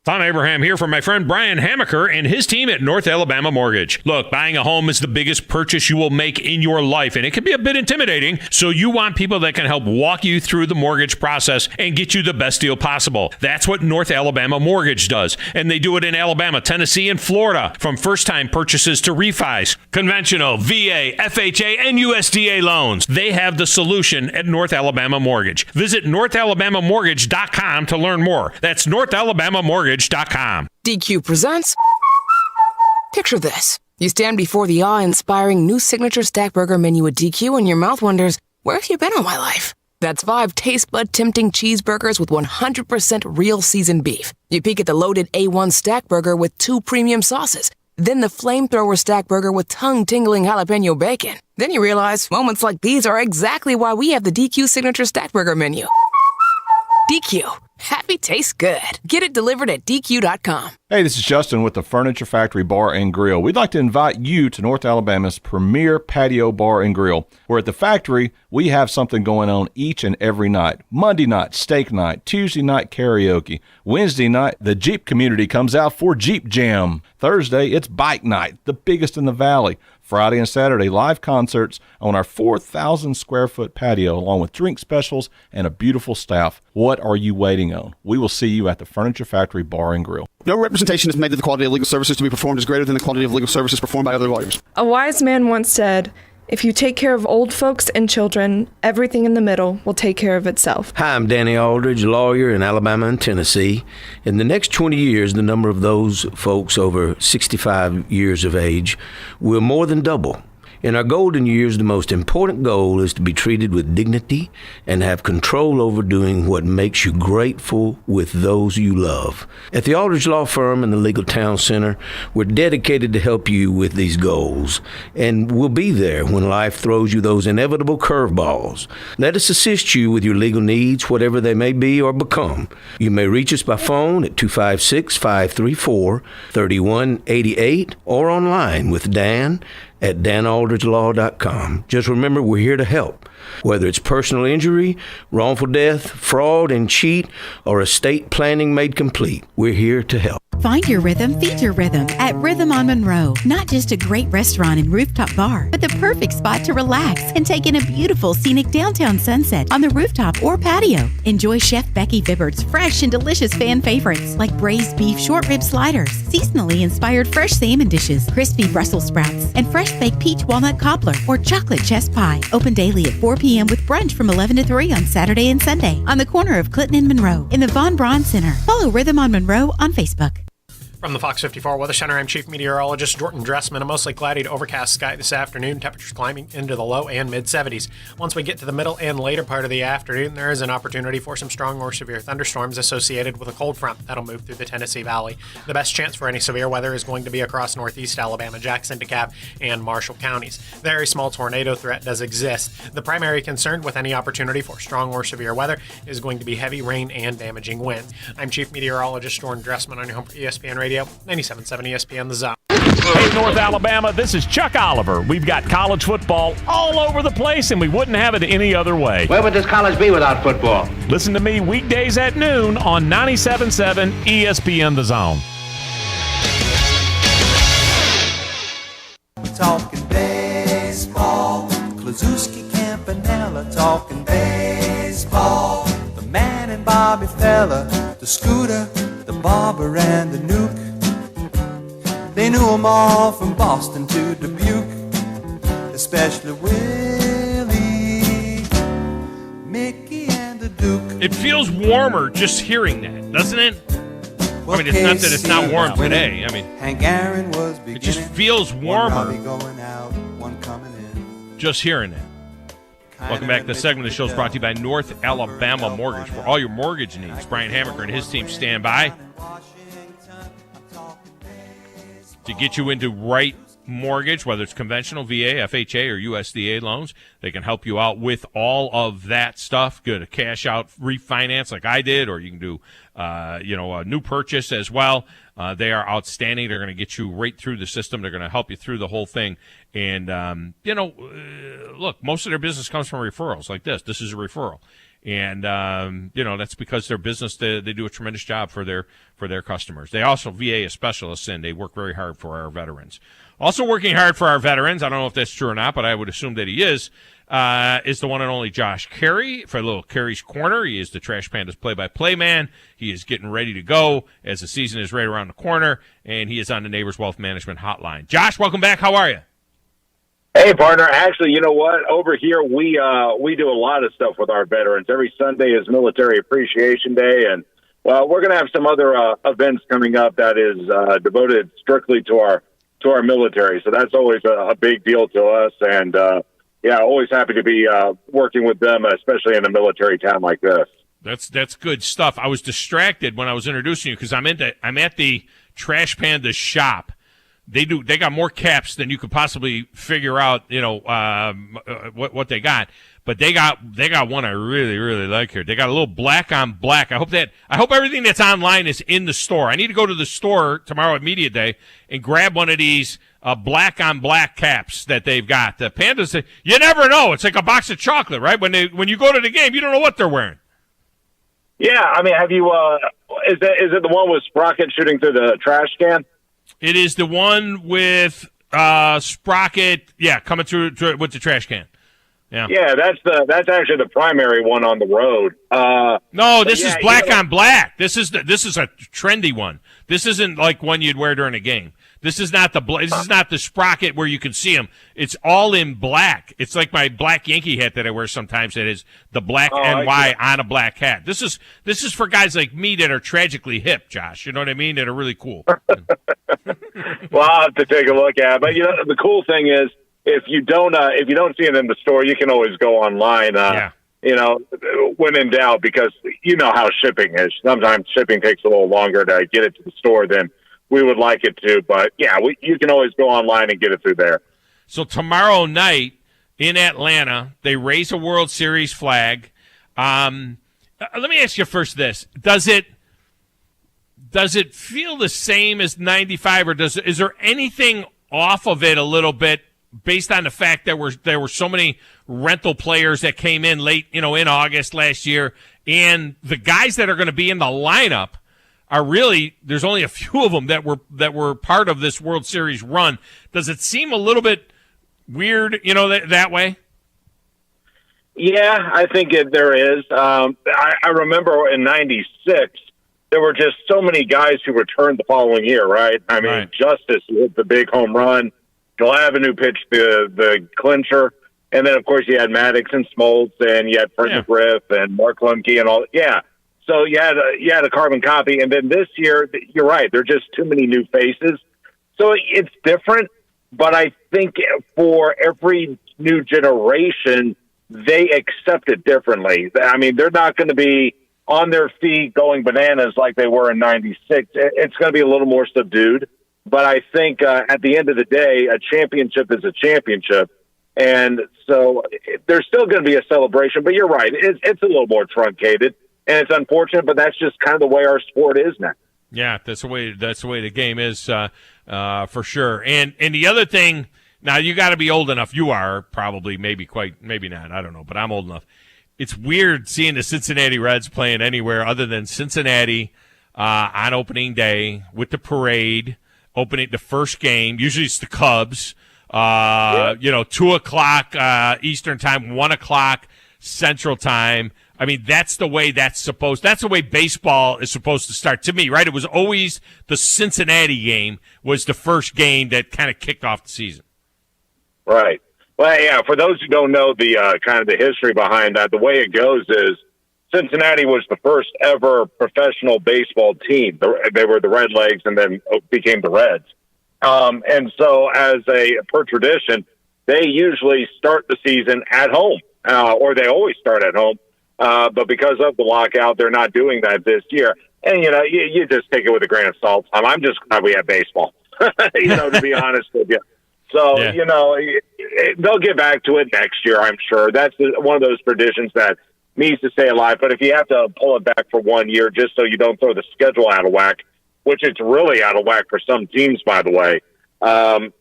Speaker 5: Thom Abraham here for my friend Brian Hamaker and his team at North Alabama Mortgage. Look, buying a home is the biggest purchase you will make in your life, and it can be a bit intimidating, so you want people that can help walk you through the mortgage process and get you the best deal possible. That's what North Alabama Mortgage does, and they do it in Alabama, Tennessee, and Florida, from first-time purchases to refis, conventional, VA, FHA, and USDA loans. They have the solution at North Alabama Mortgage. Visit NorthAlabamaMortgage.com to learn more. That's NorthAlabamaMortgage.com.
Speaker 17: DQ presents. Picture this. You stand before the awe-inspiring new signature stack burger menu at DQ and your mouth wonders, where have you been all my life? That's 5 taste bud tempting cheeseburgers with 100% real seasoned beef. You peek at the loaded A1 stack burger with 2 premium sauces. Then the flamethrower stack burger with tongue-tingling jalapeno bacon. Then you realize moments like these are exactly why we have the DQ Signature Stack Burger menu. DQ. Happy tastes good. Get it delivered at DQ.com.
Speaker 18: Hey, this is Justin with the Furniture Factory Bar and Grill. We'd like to invite you to North Alabama's premier patio bar and grill, where at the factory, we have something going on each and every night. Monday night, steak night. Tuesday night, karaoke. Wednesday night, the Jeep community comes out for Jeep Jam. Thursday, it's bike night, the biggest in the valley. Friday and Saturday, live concerts on our 4,000 square foot patio, along with drink specials and a beautiful staff. What are you waiting on? We will see you at the Furniture Factory Bar and Grill.
Speaker 19: No representation is made that the quality of legal services to be performed is greater than the quality of legal services performed by other lawyers.
Speaker 20: A wise man once said, "If you take care of old folks and children, everything in the middle will take care of itself."
Speaker 21: Hi, I'm Danny Aldridge, lawyer in Alabama and Tennessee. In the next 20 years, the number of those folks over 65 years of age will more than double. In our golden years, the most important goal is to be treated with dignity and have control over doing what makes you grateful with those you love. At the Aldridge Law Firm and the Legal Town Center, we're dedicated to help you with these goals, and we'll be there when life throws you those inevitable curveballs. Let us assist you with your legal needs, whatever they may be or become. You may reach us by phone at 256-534-3188 or online with Dan at danaldridgelaw.com. Just remember, we're here to help. Whether it's personal injury, wrongful death, fraud and cheat, or estate planning made complete, we're here to help.
Speaker 22: Find your rhythm, feed your rhythm at Rhythm on Monroe. Not just a great restaurant and rooftop bar, but the perfect spot to relax and take in a beautiful scenic downtown sunset on the rooftop or patio. Enjoy Chef Becky Fibbert's fresh and delicious fan favorites like braised beef short rib sliders, seasonally inspired fresh salmon dishes, crispy Brussels sprouts, and fresh baked peach walnut cobbler or chocolate chess pie. Open daily at 4 p.m. with brunch from 11 to 3 on Saturday and Sunday on the corner of Clinton and Monroe in the Von Braun Center. Follow Rhythm on Monroe on Facebook.
Speaker 23: From the Fox 54 Weather Center, I'm Chief Meteorologist Jordan Dressman. A mostly cloudy to overcast sky this afternoon. Temperatures climbing into the low and mid-70s. Once we get to the middle and later part of the afternoon, there is an opportunity for some strong or severe thunderstorms associated with a cold front that'll move through the Tennessee Valley. The best chance for any severe weather is going to be across northeast Alabama, Jackson, DeKalb, and Marshall counties. Very small tornado threat does exist. The primary concern with any opportunity for strong or severe weather is going to be heavy rain and damaging winds. I'm Chief Meteorologist Jordan Dressman on your home for ESPN Radio. 97.7 ESPN The Zone.
Speaker 24: Hey, North Alabama, this is Chuck Oliver. We've got college football all over the place, and we wouldn't have it any other way.
Speaker 25: Where would this college be without football?
Speaker 24: Listen to me weekdays at noon on 97.7 ESPN The Zone.
Speaker 26: Talking baseball, Klazuski, Campanella, talking baseball. The man and Bobby Fella, the Scooter, the Barber and the Nuke. They knew them all from Boston to Dubuque, especially Willie, Mickey and the Duke.
Speaker 5: It feels warmer just hearing that, doesn't it? I mean, it's not that it's not warm today. I mean,
Speaker 26: Hank Aaron was
Speaker 5: it just feels warmer
Speaker 26: going out, one coming in.
Speaker 5: just hearing that. Welcome back. This segment of the show is brought to you by North Alabama Mortgage. For all your mortgage needs, Brian Hammaker and his team stand by to get you into right mortgage, whether it's conventional, VA, FHA, or USDA loans. They can help you out with all of that stuff. Good, a cash out refinance like I did, or you can do, a new purchase as well. They are outstanding. They're going to get you right through the system. They're going to help you through the whole thing. And, look, most of their business comes from referrals like this. This is a referral. And, that's because their business, they do a tremendous job for their customers. They also, VA is specialists, and they work very hard for our veterans. Also working hard for our veterans, I don't know if that's true or not, but I would assume that he is the one and only Josh Caray for a little Caray's Corner. He is the Trash Pandas play-by-play man. He is getting ready to go as the season is right around the corner, and he is on the Neighbors Wealth Management Hotline. Josh, welcome back. How are you?
Speaker 27: Hey, partner. Actually, you know what? Over here, we do a lot of stuff with our veterans. Every Sunday is Military Appreciation Day, and, well, we're going to have some other events coming up that is devoted strictly to our military. So that's always a big deal to us, and, always happy to be working with them, especially in a military town like this.
Speaker 5: That's good stuff. I was distracted when I was introducing you because I'm at the Trash Pandas shop They got more caps than you could possibly figure out, what they got. But they got one I really, really like here. They got a little black on black. I hope everything that's online is in the store. I need to go to the store tomorrow at Media Day and grab one of these black on black caps that they've got. The Pandas, you never know. It's like a box of chocolate, right? When you go to the game, you don't know what they're wearing.
Speaker 27: Yeah, I mean, have you? Is it the one with Sprocket shooting through the trash can?
Speaker 5: It is the one with Sprocket, coming through with the trash can. Yeah,
Speaker 27: that's actually the primary one on the road.
Speaker 5: No, this is black on black. This is a trendy one. This isn't like one you'd wear during a game. This is not the Sprocket where you can see them. It's all in black. It's like my black Yankee hat that I wear sometimes. That is the black NY on a black hat. This is for guys like me that are tragically hip, Josh. You know what I mean? That are really cool.
Speaker 27: Well, I'll have to take a look at it. But the cool thing is, if you don't see it in the store, you can always go online. When in doubt, because you know how shipping is. Sometimes shipping takes a little longer to get it to the store than we would like it to. But you can always go online and get it through there.
Speaker 5: So tomorrow night in Atlanta, they raise a World Series flag. Let me ask you first this: Does it feel the same as '95, or is there anything off of it a little bit? Based on the fact that there were so many rental players that came in late, in August last year, and the guys that are going to be in the lineup are really, there's only a few of them that were part of this World Series run. Does it seem a little bit weird, that way?
Speaker 27: Yeah, I think there is. I remember in '96, there were just so many guys who returned the following year, right? I mean, right. Justice hit the big home run. Glavine pitched the clincher, and then of course you had Maddox and Smoltz, and you had Fred McGriff and Mark Lemke and all. Yeah, so you had a carbon copy, and then this year, you're right. There are just too many new faces, so it's different. But I think for every new generation, they accept it differently. I mean, they're not going to be on their feet going bananas like they were in '96. It's going to be a little more subdued. But I think at the end of the day, a championship is a championship. And so there's still going to be a celebration. But you're right. It's a little more truncated. And it's unfortunate, but that's just kind of the way our sport is now.
Speaker 5: Yeah, that's the way the game is for sure. And the other thing, now you got to be old enough. You are probably, maybe not. I don't know, but I'm old enough. It's weird seeing the Cincinnati Reds playing anywhere other than Cincinnati on opening day with the parade. Opening the first game, usually it's the Cubs, 2:00 Eastern time, 1:00 Central time. I mean, that's the way that's the way baseball is supposed to start to me, right? It was always the Cincinnati game was the first game that kind of kicked off the season.
Speaker 27: Right. Well, yeah, for those who don't know the kind of the history behind that, the way it goes is Cincinnati was the first ever professional baseball team. They were the Red Legs and then became the Reds. And so per tradition, they usually start the season at home, or they always start at home. But because of the lockout, they're not doing that this year. And, you just take it with a grain of salt. I'm just glad we have baseball, to be honest with you. So, they'll get back to it next year, I'm sure. That's one of those traditions that needs to stay alive. But if you have to pull it back for 1 year just so you don't throw the schedule out of whack, which it's really out of whack for some teams, by the way,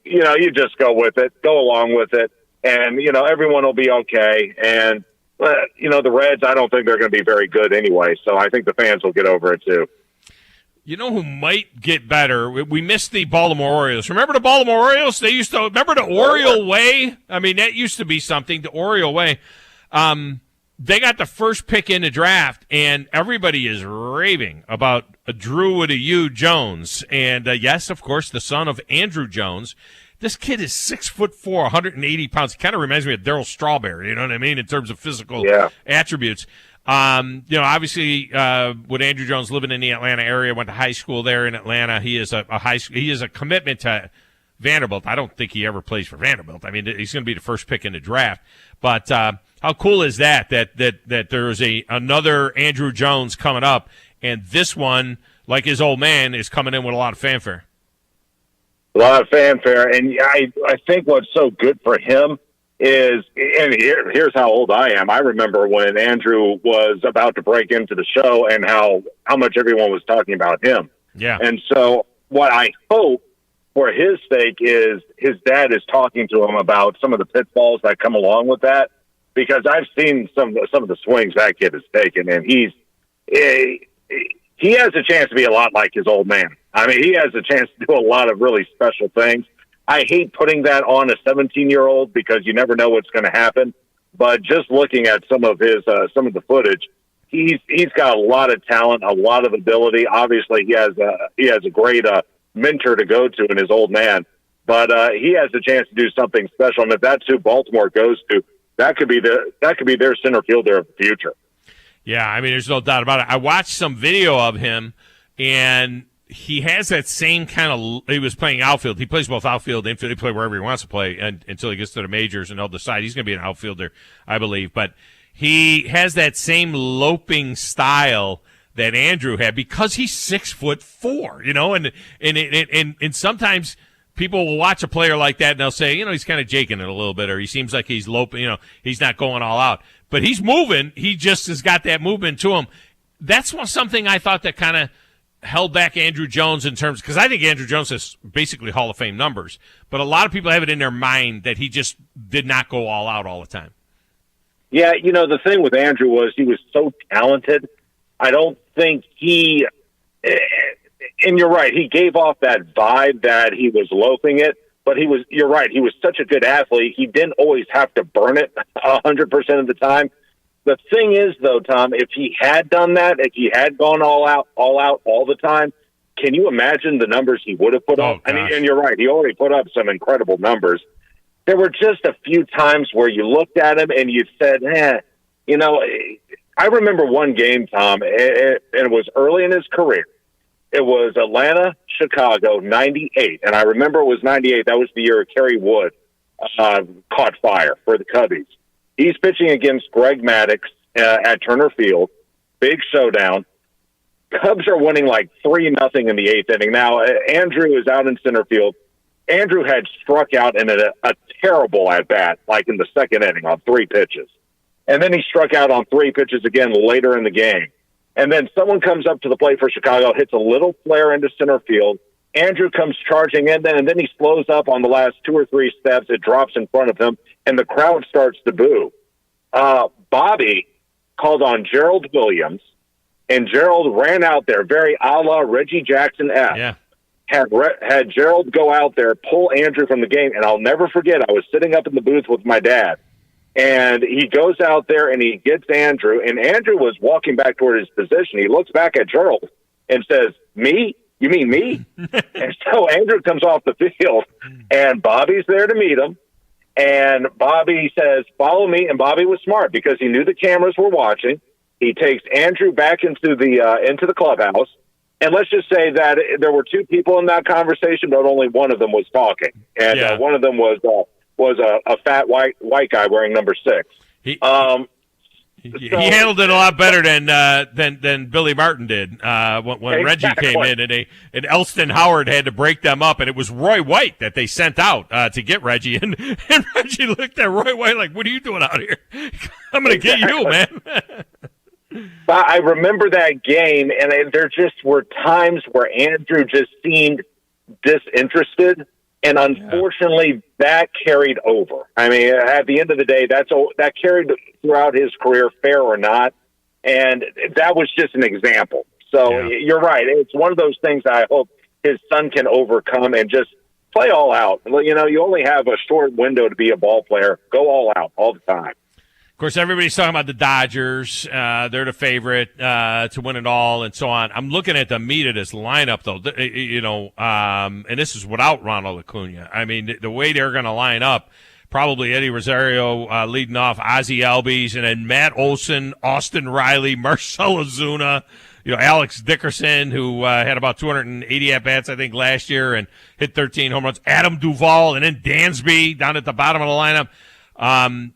Speaker 27: you just go with it, go along with it, and, everyone will be okay. And, the Reds, I don't think they're going to be very good anyway, so I think the fans will get over it too.
Speaker 5: You know who might get better? We missed the Baltimore Orioles. Remember the Baltimore Orioles? Remember the Oriole Way? I mean, that used to be something, the Oriole Way. They got the first pick in the draft, and everybody is raving about Drew with a U Jones. And, yes, of course, the son of Andrew Jones. This kid is 6'4", 180 pounds. He kind of reminds me of Darryl Strawberry, you know what I mean, in terms of physical attributes. Obviously, with Andrew Jones living in the Atlanta area, went to high school there in Atlanta. He is a commitment to Vanderbilt. I don't think he ever plays for Vanderbilt. I mean, he's going to be the first pick in the draft. But how cool is that there is another Andrew Jones coming up, and this one, like his old man, is coming in with a lot of fanfare.
Speaker 27: A lot of fanfare. And I think what's so good for him is, and here's how old I am. I remember when Andrew was about to break into the show and how much everyone was talking about him.
Speaker 5: Yeah.
Speaker 27: And so what I hope for his sake is his dad is talking to him about some of the pitfalls that come along with that, because I've seen some of the swings that kid has taken, and he has a chance to be a lot like his old man. I mean, he has a chance to do a lot of really special things. I hate putting that on a 17-year-old because you never know what's going to happen. But just looking at some of the footage, he's got a lot of talent, a lot of ability. Obviously, he has a great mentor to go to in his old man. But he has a chance to do something special. And if that's who Baltimore goes to, that could be their center fielder of the future.
Speaker 5: Yeah, I mean, there's no doubt about it. I watched some video of him, and he has that same kind of – he was playing outfield. He plays both outfield and infield. He plays wherever he wants to play until he gets to the majors, and they'll decide he's going to be an outfielder, I believe. But he has that same loping style that Andrew had because he's 6'4", you know, and sometimes people will watch a player like that and they'll say, you know, he's kind of jaking it a little bit, or he seems like he's loping, you know, he's not going all out. But he's moving. He just has got that movement to him. That's something I thought that kind of held back Andrew Jones in terms, because I think Andrew Jones has basically Hall of Fame numbers, but a lot of people have it in their mind that he just did not go all out all the time.
Speaker 27: Yeah, you know, the thing with Andrew was he was so talented. I don't think and you're right, he gave off that vibe that he was loafing it, but you're right, he was such a good athlete, he didn't always have to burn it 100% of the time. The thing is, though, Tom, if he had done that, if he had gone all out all the time, can you imagine the numbers he would have put up? And you're right, he already put up some incredible numbers. There were just a few times where you looked at him and you said, you know, I remember one game, Tom, and it was early in his career. It was Atlanta, Chicago, 98. And I remember it was 98. That was the year Caray Wood caught fire for the Cubbies. He's pitching against Greg Maddux at Turner Field. Big showdown. Cubs are winning like 3-0 in the eighth inning. Now, Andrew is out in center field. Andrew had struck out in a terrible at-bat, like in the second inning on 3 pitches. And then he struck out on 3 pitches again later in the game. And then someone comes up to the plate for Chicago, hits a little flare into center field. Andrew comes charging in, and then he slows up on the last 2 or 3 steps. It drops in front of him, and the crowd starts to boo. Bobby called on Gerald Williams, and Gerald ran out there, very a la Reggie Jackson F.
Speaker 5: Yeah.
Speaker 27: Had Gerald go out there, pull Andrew from the game, and I'll never forget, I was sitting up in the booth with my dad, and he goes out there and he gets Andrew, and Andrew was walking back toward his position. He looks back at Gerald and says, "Me? You mean me?" And so Andrew comes off the field, and Bobby's there to meet him. And Bobby says, "Follow me." And Bobby was smart because he knew the cameras were watching. He takes Andrew back into the clubhouse. And let's just say that there were 2 people in that conversation, but only one of them was talking. And one of them was a fat white guy wearing number 6.
Speaker 5: He handled it a lot better than Billy Martin did when Reggie came in, and Elston Howard had to break them up, and it was Roy White that they sent out to get Reggie, and Reggie looked at Roy White like, "What are you doing out here? I'm going to get you, man."
Speaker 27: But I remember that game, and there just were times where Andrew just seemed disinterested. And unfortunately, that carried over. I mean, at the end of the day, that carried throughout his career, fair or not. And that was just an example. So you're right. It's one of those things that I hope his son can overcome and just play all out. You know, you only have a short window to be a ball player. Go all out all the time.
Speaker 5: Of course, everybody's talking about the Dodgers. They're the favorite to win it all and so on. I'm looking at the meat of this lineup, though, you know, and this is without Ronald Acuna. I mean, the way they're going to line up, probably Eddie Rosario leading off, Ozzie Albies, and then Matt Olson, Austin Riley, Marcell Ozuna, you know, Alex Dickerson, who had about 280 at-bats, I think, last year and hit 13 home runs, Adam Duvall, and then Dansby down at the bottom of the lineup.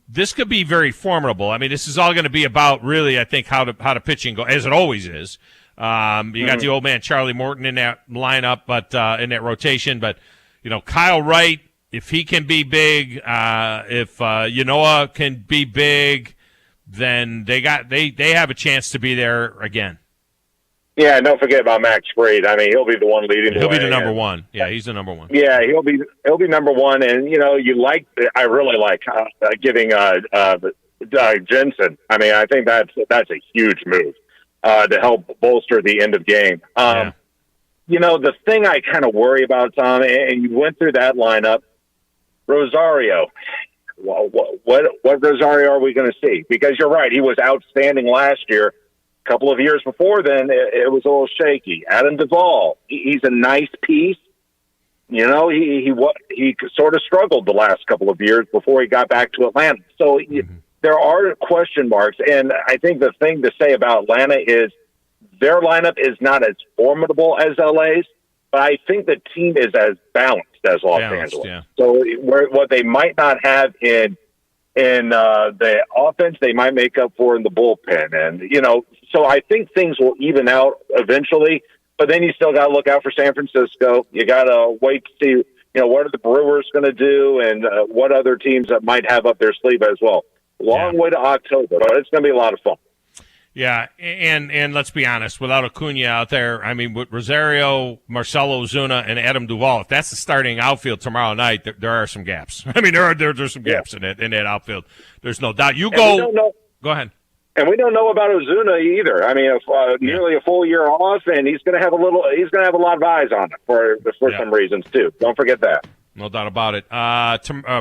Speaker 5: This could be very formidable. I mean, this is all going to be about really, I think, how to pitching go, as it always is. You got the old man Charlie Morton in that lineup, but in that rotation. But Kyle Wright, if he can be big, if Yanoa can be big, then they have a chance to be there again.
Speaker 27: Yeah, and don't forget about Max Fried. I mean, he'll be the one leading.
Speaker 5: He'll be the number one. Yeah, he's the number one.
Speaker 27: Yeah, he'll be number one. And I really like getting Jensen. I mean, I think that's a huge move to help bolster the end of game. The thing I kind of worry about, Tom, and you went through that lineup, Rosario. Well, what Rosario are we going to see? Because you're right, he was outstanding last year. A couple of years before then, it was a little shaky. Adam Duvall, he's a nice piece. He sort of struggled the last couple of years before he got back to Atlanta. So there are question marks, and I think the thing to say about Atlanta is their lineup is not as formidable as LA's, but I think the team is as balanced as Los Angeles. Yeah. So what they might not have in the offense, they might make up for in the bullpen. And, so I think things will even out eventually, but then you still got to look out for San Francisco. You got to wait to see, what are the Brewers going to do and what other teams that might have up their sleeve as well. Long way to October, but it's going to be a lot of fun.
Speaker 5: Yeah, and let's be honest, without Acuna out there, I mean, with Rosario, Marcelo Ozuna, and Adam Duvall, if that's the starting outfield tomorrow night, there are some gaps. I mean, there's some gaps in that outfield. There's no doubt. Go ahead.
Speaker 27: And we don't know about Ozuna either. I mean, nearly a full year off, and he's going to have a lot of eyes on it for some reasons too. Don't forget that.
Speaker 5: No doubt about it.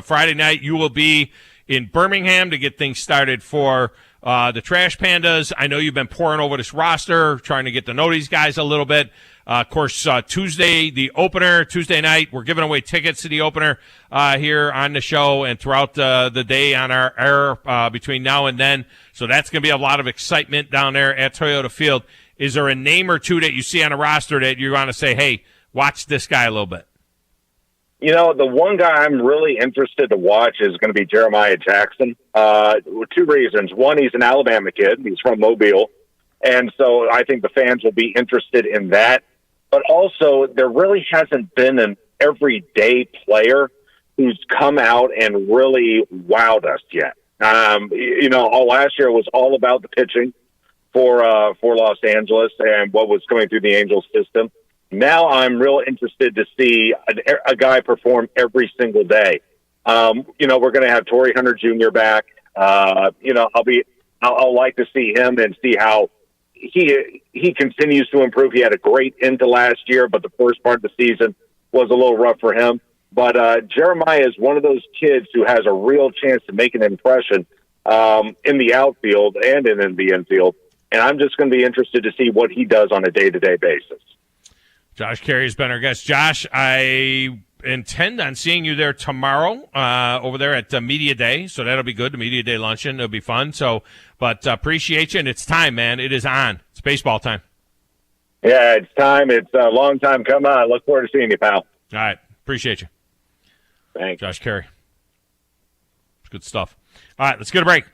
Speaker 5: Friday night, you will be in Birmingham to get things started for the Trash Pandas. I know you've been pouring over this roster, trying to get to know these guys a little bit. Of course, Tuesday, the opener, Tuesday night, we're giving away tickets to the opener here on the show and throughout the day on our air between now and then. So that's going to be a lot of excitement down there at Toyota Field. Is there a name or two that you see on a roster that you want to say, hey, watch this guy a little bit?
Speaker 27: The one guy I'm really interested to watch is going to be Jeremiah Jackson. Two reasons. One, he's an Alabama kid. He's from Mobile. And so I think the fans will be interested in that. But also, there really hasn't been an everyday player who's come out and really wowed us yet. All last year was all about the pitching for Los Angeles and what was going through the Angels system. Now I'm real interested to see a guy perform every single day. We're going to have Torrey Hunter Jr. back. I'll like to see him and see how he continues to improve. He had a great end to last year, but the first part of the season was a little rough for him. But Jeremiah is one of those kids who has a real chance to make an impression in the outfield and in the infield. And I'm just going to be interested to see what he does on a day-to-day basis.
Speaker 5: Josh Caray has been our guest. Josh, I intend on seeing you there tomorrow over there at Media Day, so that'll be good. The Media Day luncheon, it'll be fun. But appreciate you, and it's time, man. It is on. It's baseball time.
Speaker 27: Yeah, it's time. It's a long time coming. I look forward to seeing you, pal.
Speaker 5: All right. Appreciate you.
Speaker 27: Thanks.
Speaker 5: Josh Caray. It's good stuff. All right, let's get a break.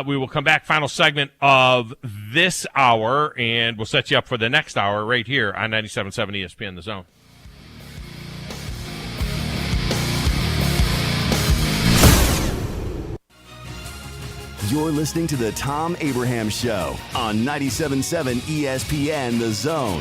Speaker 5: We will come back, final segment of this hour, and we'll set you up for the next hour right here on 97.7 ESPN The Zone.
Speaker 1: You're listening to the Thom Abraham Show on 97.7 ESPN The Zone.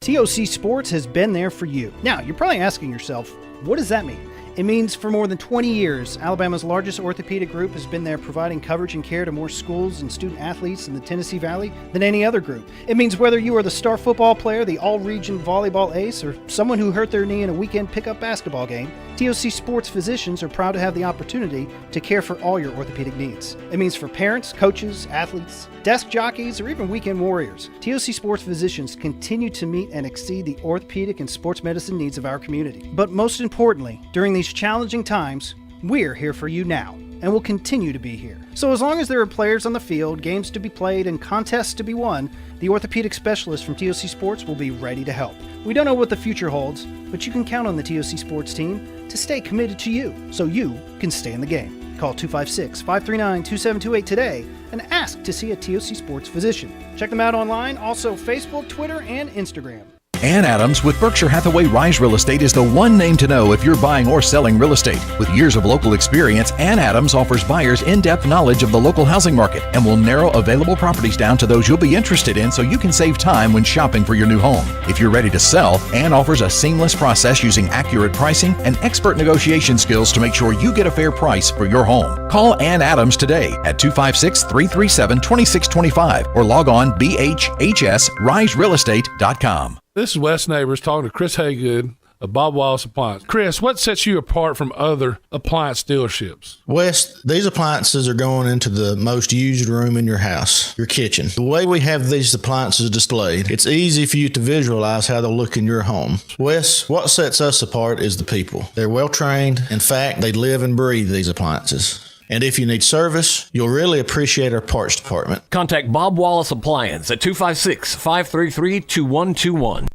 Speaker 3: TOC Sports has been there for you. Now, you're probably asking yourself, what does that mean? It means for more than 20 years, Alabama's largest orthopedic group has been there providing coverage and care to more schools and student athletes in the Tennessee Valley than any other group. It means whether you are the star football player, the all-region volleyball ace, or someone who hurt their knee in a weekend pickup basketball game, TOC Sports physicians are proud to have the opportunity to care for all your orthopedic needs. It means for parents, coaches, athletes, desk jockeys, or even weekend warriors, TOC Sports physicians continue to meet and exceed the orthopedic and sports medicine needs of our community. But most importantly, during these challenging times, we're here for you now, and will continue to be here. So as long as there are players on the field, games to be played, and contests to be won, the orthopedic specialists from TOC Sports will be ready to help. We don't know what the future holds, but you can count on the TOC Sports team to stay committed to you, so you can stay in the game. Call 256-539-2728 today and ask to see a TOC Sports physician. Check them out online, also Facebook, Twitter, and Instagram.
Speaker 2: Ann Adams with Berkshire Hathaway Rise Real Estate is the one name to know if you're buying or selling real estate. With years of local experience, Ann Adams offers buyers in-depth knowledge of the local housing market and will narrow available properties down to those you'll be interested in so you can save time when shopping for your new home. If you're ready to sell, Ann offers a seamless process using accurate pricing and expert negotiation skills to make sure you get a fair price for your home. Call Ann Adams today at 256-337-2625 or log on bhhsriserealestate.com.
Speaker 6: This is Wes Neighbors talking to Chris Haygood of Bob Wallace Appliance. Chris, what sets you apart from other appliance dealerships?
Speaker 7: Wes, these appliances are going into the most used room in your house, your kitchen. The way we have these appliances displayed, it's easy for you to visualize how they'll look in your home. Wes, what sets us apart is the people. They're well trained. In fact, they live and breathe these appliances. And if you need service, you'll really appreciate our parts department.
Speaker 8: Contact Bob Wallace Appliance at 256-533-2121.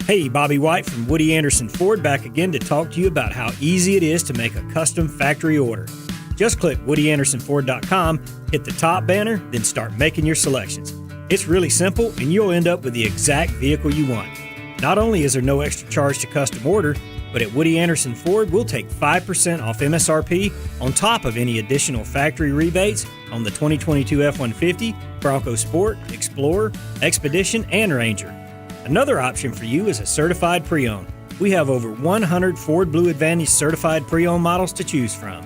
Speaker 9: Hey, Bobby White from Woody Anderson Ford back again to talk to you about how easy it is to make a custom factory order. Just click WoodyAndersonFord.com, hit the top banner, then start making your selections. It's really simple, and you'll end up with the exact vehicle you want. Not only is there no extra charge to custom order, but at Woody Anderson Ford, we'll take 5% off MSRP on top of any additional factory rebates on the 2022 F-150, Bronco Sport, Explorer, Expedition, and Ranger. Another option for you is a certified pre-owned. We have over 100 Ford Blue Advantage certified pre-owned models to choose from.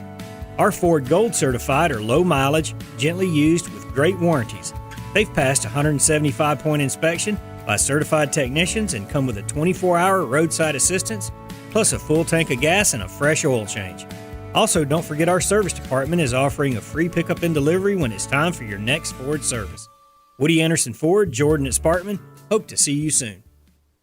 Speaker 9: Our Ford Gold certified are low mileage, gently used with great warranties. They've passed a 175-point inspection by certified technicians and come with a 24-hour roadside assistance, plus a full tank of gas and a fresh oil change. Also, don't forget our service department is offering a free pickup and delivery when it's time for your next Ford service. Woody Anderson Ford, Jordan at Sparkman, hope to see you soon.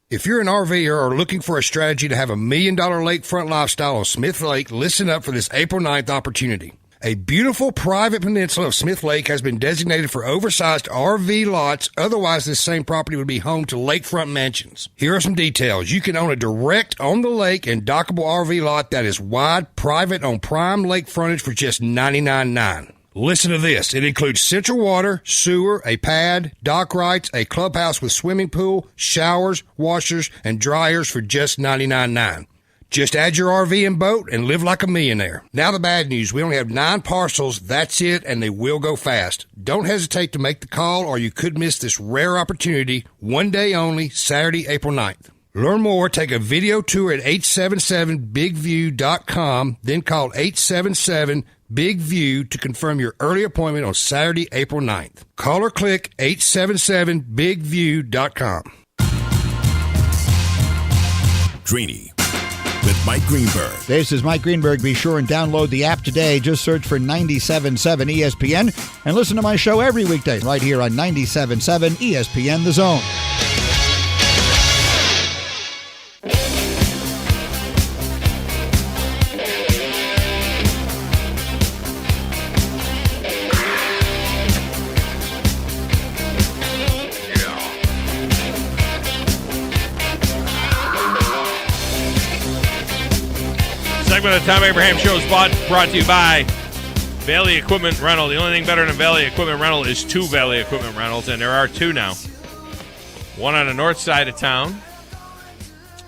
Speaker 10: If you're an RVer or looking for a strategy to have $1 million lakefront lifestyle on Smith Lake, listen up for this April 9th opportunity. A beautiful private peninsula of Smith Lake has been designated for oversized RV lots. Otherwise, this same property would be home to lakefront mansions. Here are some details. You can own a direct on the lake and dockable RV lot that is wide, private on prime lake frontage for just $99.9. Listen to this. It includes central water, sewer, a pad, dock rights, a clubhouse with swimming pool, showers, washers, and dryers for just $99.9. Just add your RV and boat and live like a millionaire. Now the bad news. We only have 9 parcels. That's it, and they will go fast. Don't hesitate to make the call, or you could miss this rare opportunity. One day only, Saturday, April 9th. Learn more. Take a video tour at 877bigview.com. Then call 877-BIG-VIEW to confirm your early appointment on Saturday, April 9th. Call or click 877bigview.com.
Speaker 11: Greeny with Mike Greenberg.
Speaker 28: This is Mike Greenberg. Be sure and download the app today. Just search for 97.7 ESPN and listen to my show every weekday right here on 97.7 ESPN The Zone.
Speaker 5: Segment of the Thom Abraham Show is brought to you by Valley Equipment Rental. The only thing better than Valley Equipment Rental is 2 Valley Equipment Rentals, and there are 2 now. One on the north side of town,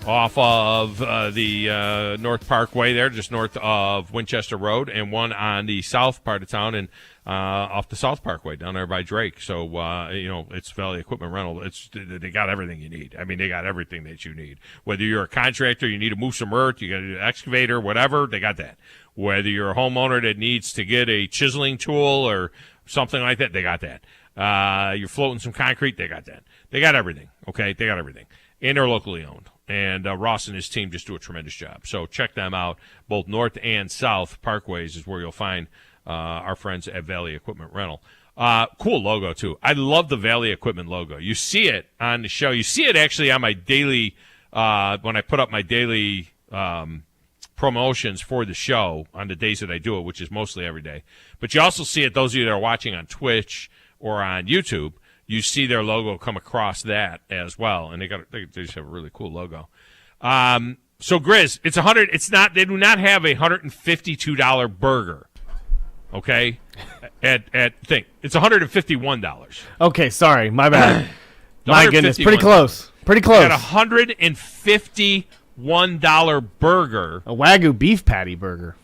Speaker 5: off of the North Parkway there, just north of Winchester Road, and one on the south part of town and off the South Parkway down there by Drake. So, it's Valley Equipment Rental. They got everything you need. I mean, they got everything that you need. Whether you're a contractor, you need to move some earth, you got an excavator, whatever, they got that. Whether you're a homeowner that needs to get a chiseling tool or something like that, they got that. You're floating some concrete, they got that. They got everything, okay? They got everything. And they're locally owned. And Ross and his team just do a tremendous job. So check them out. Both north and south parkways is where you'll find our friends at Valley Equipment Rental. Cool logo, too. I love the Valley Equipment logo. You see it on the show. You see it actually on my daily, when I put up my daily promotions for the show on the days that I do it, which is mostly every day. But you also see it, those of you that are watching on Twitch or on YouTube, you see their logo come across that as well. And they just have a really cool logo. So Grizz, it's they do not have a $152 burger. Okay, it's $151.
Speaker 12: Okay, sorry, my bad. My goodness, pretty close. Pretty close.
Speaker 5: Got $151 burger.
Speaker 12: A Wagyu beef patty burger.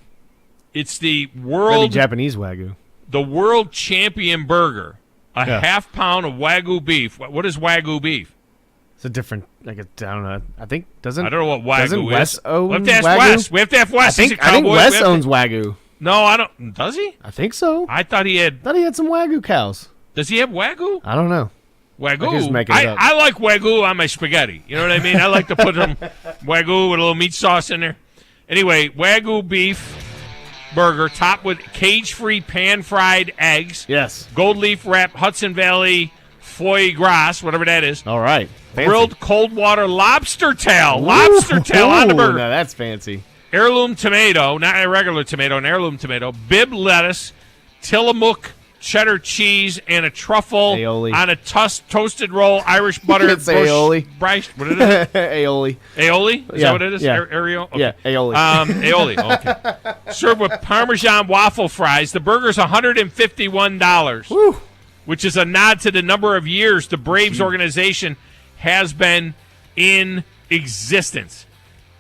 Speaker 5: It's the
Speaker 12: Really Japanese Wagyu.
Speaker 5: The world champion burger. A half pound of Wagyu beef. What is Wagyu beef?
Speaker 12: It's a different, I don't know. I think
Speaker 5: I don't know what Wagyu
Speaker 12: doesn't
Speaker 5: is.
Speaker 12: Wes own
Speaker 5: We have to ask
Speaker 12: Wagyu?
Speaker 5: Wes. We have to ask Wes.
Speaker 12: I think Wes owns Wagyu.
Speaker 5: No, I don't. Does he?
Speaker 12: I think so.
Speaker 5: I thought he had
Speaker 12: some Wagyu cows.
Speaker 5: Does he have Wagyu?
Speaker 12: I don't know.
Speaker 5: Wagyu.
Speaker 12: Making it up.
Speaker 5: I like Wagyu on my spaghetti. You know what I mean? I like to put some Wagyu with a little meat sauce in there. Anyway, Wagyu beef burger topped with cage-free pan-fried eggs.
Speaker 12: Yes.
Speaker 5: Gold leaf wrap Hudson Valley foie gras, whatever that is.
Speaker 12: All right. Fancy.
Speaker 5: Grilled cold water lobster tail. Lobster tail on the burger.
Speaker 12: Now that's fancy.
Speaker 5: Heirloom tomato, not a regular tomato, an heirloom tomato. Bib lettuce, Tillamook cheddar cheese, and a truffle
Speaker 12: aioli
Speaker 5: on a toasted roll, Irish butter.
Speaker 12: It's aioli.
Speaker 5: Bryce, what is it?
Speaker 12: Aioli.
Speaker 5: Aioli? Is that what it is?
Speaker 12: Yeah.
Speaker 5: Ariel? Okay.
Speaker 12: Yeah, aioli.
Speaker 5: Aioli, okay. Served with Parmesan waffle fries. The burger's $151, which is a nod to the number of years the Braves organization has been in existence.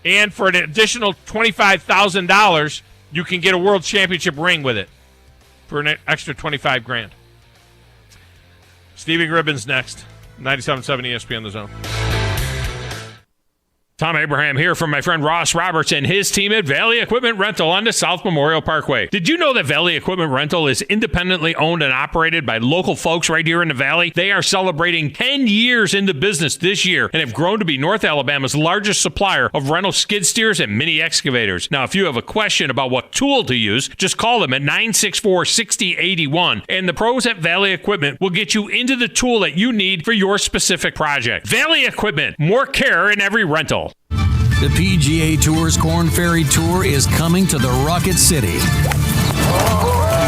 Speaker 5: And for an additional $25,000, you can get a world championship ring with it for an extra $25,000. Stevie Gribin's next. 97.7 ESPN The Zone.
Speaker 24: Thom Abraham here from my friend Ross Roberts and his team at Valley Equipment Rental on the South Memorial Parkway. Did you know that Valley Equipment Rental is independently owned and operated by local folks right here in the Valley? They are celebrating 10 years into business this year and have grown to be North Alabama's largest supplier of rental skid steers and mini excavators. Now, if you have a question about what tool to use, just call them at 964-6081, and the pros at Valley Equipment will get you into the tool that you need for your specific project. Valley Equipment, more care in every rental.
Speaker 4: The PGA Tour's Corn Ferry Tour is coming to the Rocket City.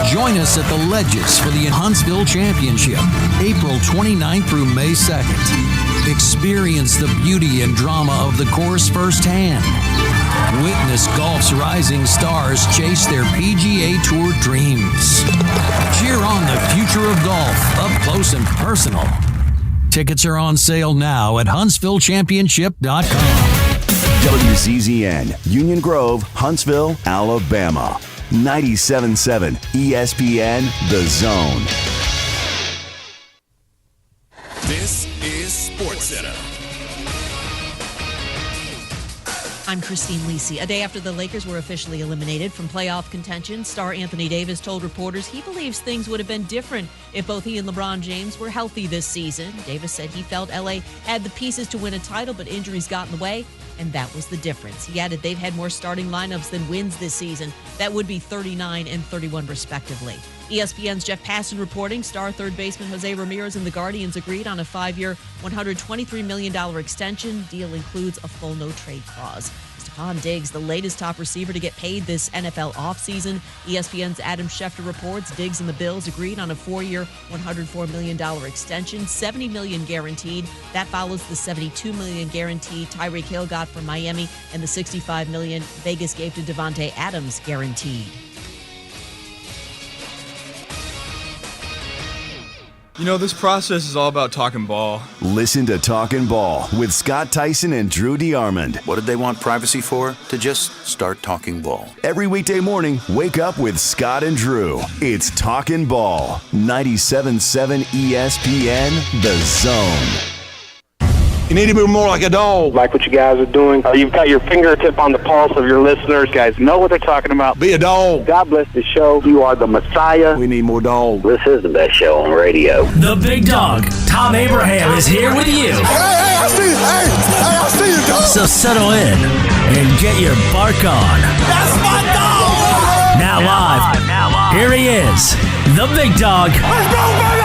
Speaker 4: Join us at the Ledges for the Huntsville Championship, April 29th through May 2nd. Experience the beauty and drama of the course firsthand. Witness golf's rising stars chase their PGA Tour dreams. Cheer on the future of golf up close and personal. Tickets are on sale now at HuntsvilleChampionship.com.
Speaker 1: WCZN, Union Grove, Huntsville, Alabama. 97.7 ESPN The Zone.
Speaker 11: This is SportsCenter.
Speaker 13: I'm Christine Lisi. A day after the Lakers were officially eliminated from playoff contention, star Anthony Davis told reporters he believes things would have been different if both he and LeBron James were healthy this season. Davis said he felt LA had the pieces to win a title, but injuries got in the way, and that was the difference. He added they've had more starting lineups than wins this season. That would be 39 and 31 respectively. ESPN's Jeff Passan reporting star third baseman Jose Ramirez and the Guardians agreed on a 5-year, $123 million extension. Deal includes a full no-trade clause. Stephon Diggs, the latest top receiver to get paid this NFL offseason. ESPN's Adam Schefter reports Diggs and the Bills agreed on a 4-year, $104 million extension, $70 million guaranteed. That follows the $72 million guaranteed Tyreek Hill got from Miami and the $65 million Vegas gave to Devontae Adams guaranteed.
Speaker 14: You know, this process is all about talking ball.
Speaker 1: Listen to Talkin' Ball with Scott Tyson and Drew DeArmond.
Speaker 15: What did they want privacy for? To just start talking ball.
Speaker 1: Every weekday morning, wake up with Scott and Drew. It's Talkin' Ball. 97.7 ESPN The Zone.
Speaker 16: You need to be more like a dog.
Speaker 17: Like what you guys are doing. You've got your fingertip on the pulse of your listeners. You guys know what they're talking about.
Speaker 16: Be a dog.
Speaker 17: God bless the show. You are the Messiah.
Speaker 16: We need more dogs.
Speaker 17: This is the best show on radio.
Speaker 18: The big dog, Thom Abraham, is here with you.
Speaker 16: Hey, I see you, dog.
Speaker 18: So settle in and get your bark on.
Speaker 16: That's my dog.
Speaker 18: Now live, here he is, the big dog.
Speaker 16: Let's go, baby!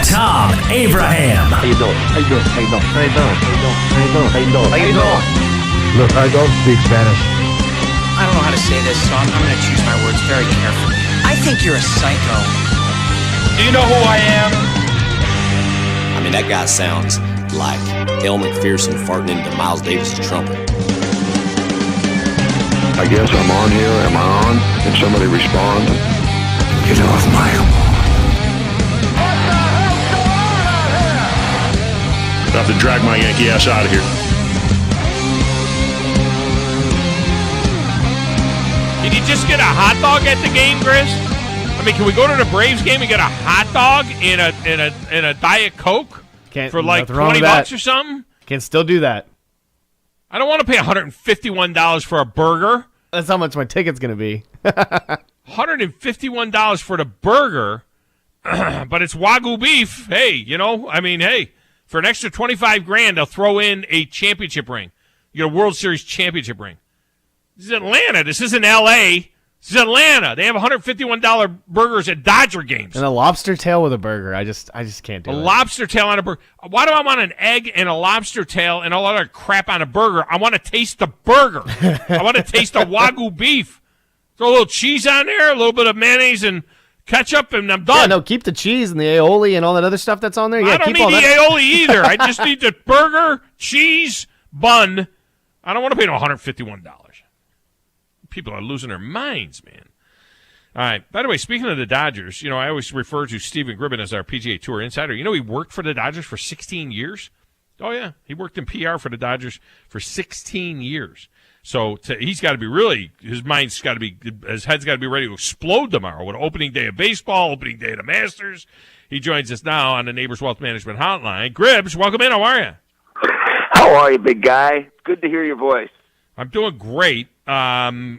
Speaker 18: Thom Abraham.
Speaker 17: How you doing? How you doing? How you doing? How you doing? How you doing? How you doing? How you doing?
Speaker 16: Look, I don't speak Spanish.
Speaker 19: I don't know how to say this, so I'm going to choose my words very carefully. I think you're a psycho.
Speaker 5: Do you know who I am?
Speaker 29: I mean, that guy sounds like Elle McPherson farting into Miles Davis' trumpet.
Speaker 16: I guess I'm on here. Am I on? Can somebody respond? Get off my...
Speaker 30: The
Speaker 6: to drag my Yankee ass out of here.
Speaker 5: Can you just get a hot dog at the game, Chris? I mean, can we go to the Braves game and get a hot dog and a Diet Coke for like $20 or something?
Speaker 12: Can still do that.
Speaker 5: I don't want to pay $151 for a burger.
Speaker 12: That's how much my ticket's going to be.
Speaker 5: $151 for the burger, but it's Wagyu beef. Hey, for an extra $25,000, they'll throw in a championship ring. You get a World Series championship ring. This is Atlanta. This isn't L.A. This is Atlanta. They have $151 burgers at Dodger games.
Speaker 12: And a lobster tail with a burger. I just can't do it.
Speaker 5: A lobster tail on a burger. Why do I want an egg and a lobster tail and all other crap on a burger? I want to taste the burger. I want to taste the Wagyu beef. Throw a little cheese on there, a little bit of mayonnaise and ketchup, and I'm done.
Speaker 12: Yeah, no, keep the cheese and the aioli and all that other stuff that's on there. Yeah,
Speaker 5: I don't need the aioli either. I just need the burger, cheese, bun. I don't want to pay no $151. People are losing their minds, man. All right. By the way, speaking of the Dodgers, I always refer to Stephen Gribin as our PGA Tour insider. He worked for the Dodgers for 16 years. Oh, yeah. He worked in PR for the Dodgers for 16 years. So he's got to be his head's got to be ready to explode tomorrow with opening day of baseball, opening day of the Masters. He joins us now on the Neighbors Wealth Management Hotline. Gribs, welcome in. How are you?
Speaker 2: How are you, big guy? Good to hear your voice.
Speaker 5: I'm doing great. I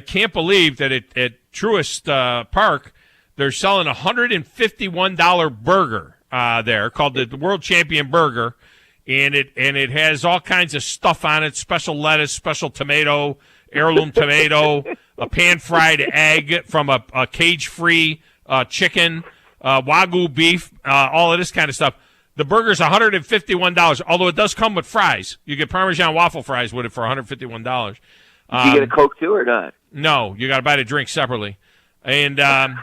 Speaker 5: can't believe that at Truist Park they're selling a $151 burger there called the World Champion Burger, and it has all kinds of stuff on it: special lettuce, special tomato, heirloom tomato, a pan-fried egg from a cage-free chicken, Wagyu beef, all of this kind of stuff. The burger's $151, although it does come with fries. You get Parmesan waffle fries with it for $151.
Speaker 2: Did you get a Coke too or not?
Speaker 5: No, you got to buy the drink separately. And and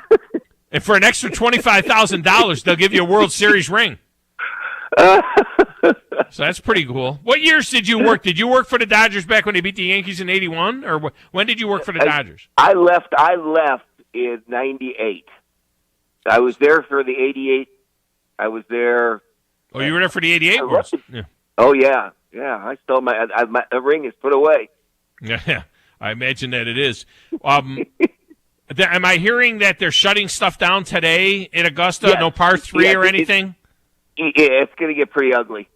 Speaker 5: for an extra $25,000, they'll give you a World Series ring. So that's pretty cool. What years did you work? Did you work for the Dodgers back when they beat the Yankees in '81, or when did you work for the Dodgers?
Speaker 2: I left in '98. I was there for the '88. I was there.
Speaker 5: Oh, you were there for the '88 Worlds? Yeah.
Speaker 2: Oh yeah. I stole my ring is put away.
Speaker 5: Yeah, I imagine that it is. Am I hearing that they're shutting stuff down today in Augusta? Yes. No par 3 or anything?
Speaker 2: It's going to get pretty ugly.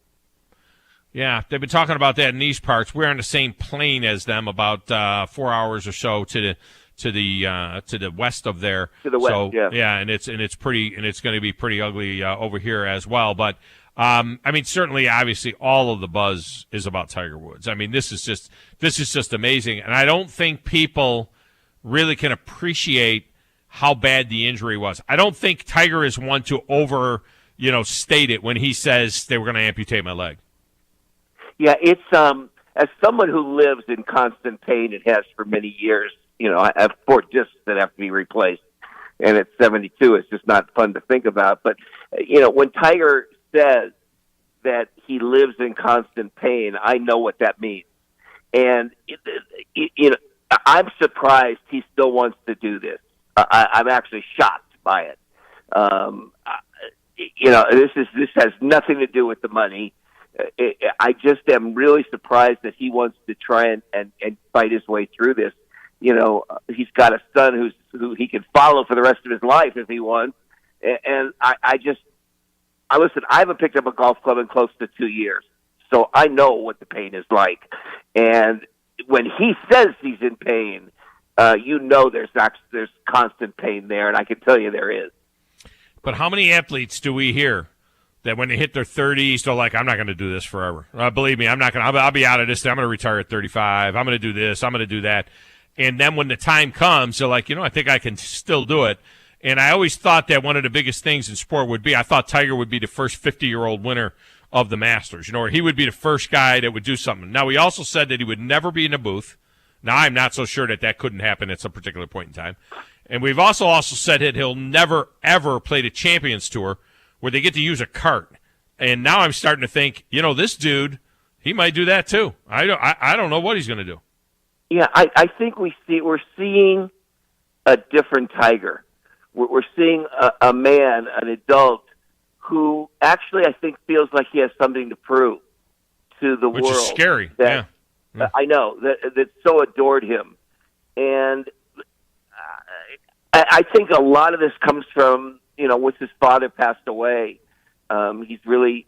Speaker 5: Yeah, they've been talking about that in these parts. We're on the same plane as them, about 4 hours or so to the west of there.
Speaker 2: To the west,
Speaker 5: so,
Speaker 2: yeah.
Speaker 5: and it's going to be pretty ugly over here as well. But certainly, obviously, all of the buzz is about Tiger Woods. I mean, this is just amazing, and I don't think people really can appreciate how bad the injury was. I don't think Tiger is one to state it when he says they were going to amputate my leg.
Speaker 2: Yeah, it's as someone who lives in constant pain and has for many years. I have 4 discs that have to be replaced, and at 72, it's just not fun to think about. But when Tiger says that he lives in constant pain, I know what that means. And, I'm surprised he still wants to do this. I'm actually shocked by it. This has nothing to do with the money. I just am really surprised that he wants to try and fight his way through this. He's got a son who he can follow for the rest of his life if he wants. And listen, I haven't picked up a golf club in close to 2 years, so I know what the pain is like. And when he says he's in pain, there's constant pain there, and I can tell you there is.
Speaker 5: But how many athletes do we hear that when they hit their 30s, they're like, I'm not going to do this forever. Believe me, I'm not going to. I'll be out of this. I'm going to retire at 35. I'm going to do this. I'm going to do that. And then when the time comes, they're like, I think I can still do it. And I always thought that one of the biggest things in sport would be, I thought Tiger would be the first 50-year-old winner of the Masters, or he would be the first guy that would do something. Now, he also said that he would never be in a booth. Now, I'm not so sure that couldn't happen at some particular point in time. And we've also said that he'll never, ever play the Champions Tour where they get to use a cart. And now I'm starting to think, this dude, he might do that too. I don't know what he's going to do.
Speaker 2: Yeah, I think we're seeing a different Tiger. We're seeing a man, an adult, who actually I think feels like he has something to prove to the world.
Speaker 5: Which is scary.
Speaker 2: That, I know that so adored him, and I think a lot of this comes from once his father passed away, he's really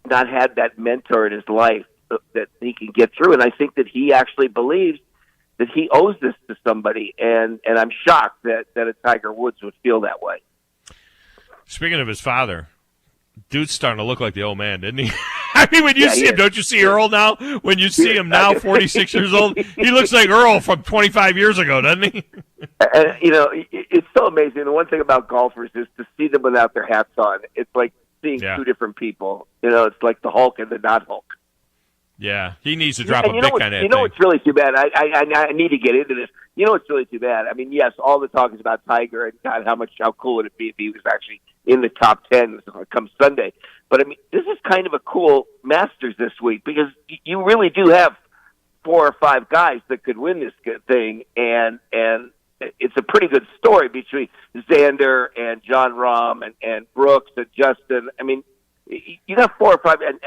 Speaker 2: not had that mentor in his life that he can get through, and I think that he actually believes that he owes this to somebody, and I'm shocked that a Tiger Woods would feel that way.
Speaker 5: Speaking of his father, dude's starting to look like the old man, didn't he? I mean, when you see him, don't you see Earl now? When you see him now, 46 years old, he looks like Earl from 25 years ago, doesn't he?
Speaker 2: And, it's so amazing. The one thing about golfers is to see them without their hats on. It's like seeing two different people. It's like the Hulk and the not Hulk.
Speaker 5: Yeah, he needs to drop a big kind of thing.
Speaker 2: What's really too bad? I need to get into this. You know what's really too bad? I mean, yes, all the talk is about Tiger and God, how cool would it be if he was actually in the top 10 come Sunday. But, I mean, this is kind of a cool Masters this week because you really do have 4 or 5 guys that could win this thing, and it's a pretty good story between Xander and Jon Rahm and Brooks and Justin. I mean, you got 4 or 5, and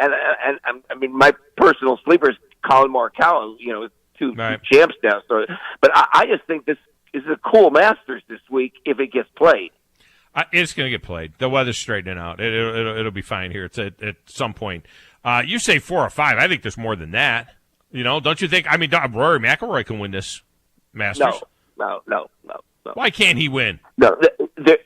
Speaker 2: I mean, my personal sleeper is Colin Morikawa, with two champs now. So, but I just think this is a cool Masters this week if it gets played.
Speaker 5: It's going to get played. The weather's straightening out. It'll be fine here. It's at some point. You say 4 or 5. I think there's more than that. Don't you think? I mean, Rory McIlroy can win this Masters.
Speaker 2: No.
Speaker 5: Why can't he win?
Speaker 2: No,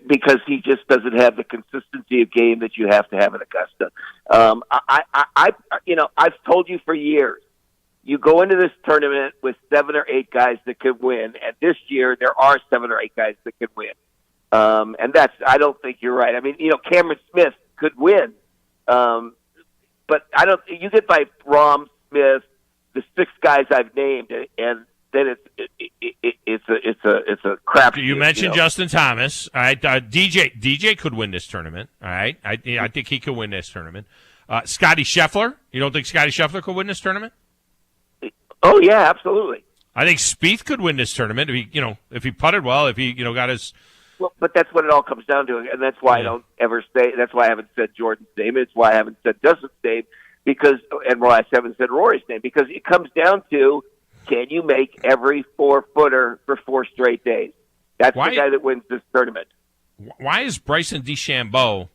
Speaker 2: because he just doesn't have the consistency of game that you have to have at Augusta. I've told you for years, you go into this tournament with 7 or 8 guys that could win, and this year there are 7 or 8 guys that could win. And I don't think you're right. I mean, Cameron Smith could win, but you get by Rahm, Smith, the 6 guys I've named, and then it's a crap.
Speaker 5: You mentioned Justin Thomas. All right, DJ could win this tournament. All right, I think he could win this tournament. Scotty Scheffler. You don't think Scotty Scheffler could win this tournament?
Speaker 2: Oh yeah, absolutely.
Speaker 5: I think Spieth could win this tournament if he putted well, if he got his.
Speaker 2: Well, but that's what it all comes down to, and that's why I don't ever say. That's why I haven't said Jordan's name. It's why I haven't said Dustin's name and why I haven't said Rory's name, because it comes down to, can you make every 4-footer for 4 straight days? That's the guy that wins this tournament.
Speaker 5: Why is Bryson DeChambeau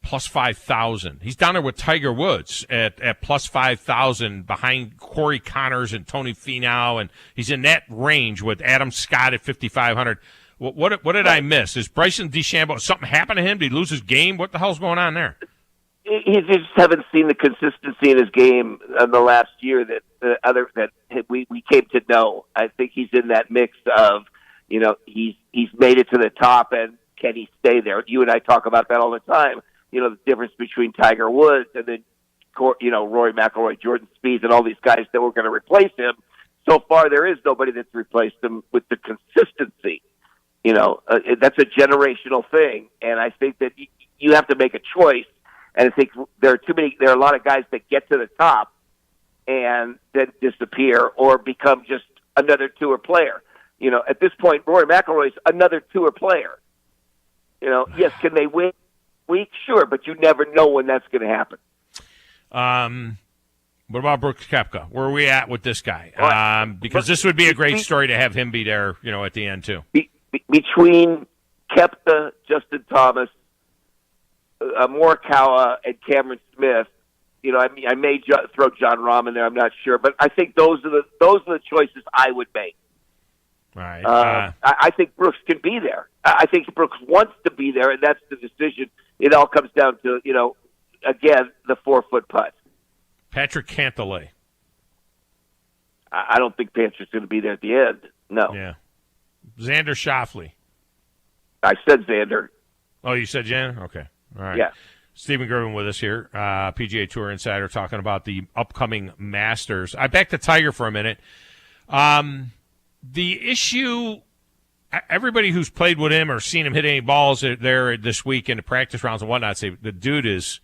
Speaker 5: plus 5,000? He's down there with Tiger Woods at plus 5,000 behind Corey Connors and Tony Finau, and he's in that range with Adam Scott at 5,500. What did I miss? Is Bryson DeChambeau, something happened to him? Did he lose his game? What the hell's going on there?
Speaker 2: You just haven't seen the consistency in his game in the last year that we came to know. I think he's in that mix of, he's made it to the top, and can he stay there? You and I talk about that all the time. The difference between Tiger Woods and then, Rory McIlroy, Jordan Spieth, and all these guys that were going to replace him. So far, there is nobody that's replaced him with the consistency. That's a generational thing, and I think that you have to make a choice. And I think there are a lot of guys that get to the top and then disappear or become just another tour player. At this point, Rory McIlroy's another tour player. Yes, can they win week? Sure, but you never know when that's going to happen.
Speaker 5: What about Brooks Koepka? Where are we at with this guy? Because this would be a great story to have him be there, at the end too.
Speaker 2: Between Koepka, Justin Thomas, Morikawa, and Cameron Smith, I may throw Jon Rahm in there. I'm not sure, but I think those are the choices I would make.
Speaker 5: All right.
Speaker 2: I think Brooks can be there. I think Brooks wants to be there, and that's the decision. It all comes down to again the 4-foot putt.
Speaker 5: Patrick Cantlay.
Speaker 2: I don't think Patrick's going to be there at the end. No.
Speaker 5: Yeah. Xander Schauffele.
Speaker 2: I said Xander.
Speaker 5: Oh, you said Xander? Okay. All right.
Speaker 2: Yeah.
Speaker 5: Stephen Gribin with us here, PGA Tour Insider, talking about the upcoming Masters. I back to Tiger for a minute. The issue, everybody who's played with him or seen him hit any balls there this week in the practice rounds and whatnot say the dude is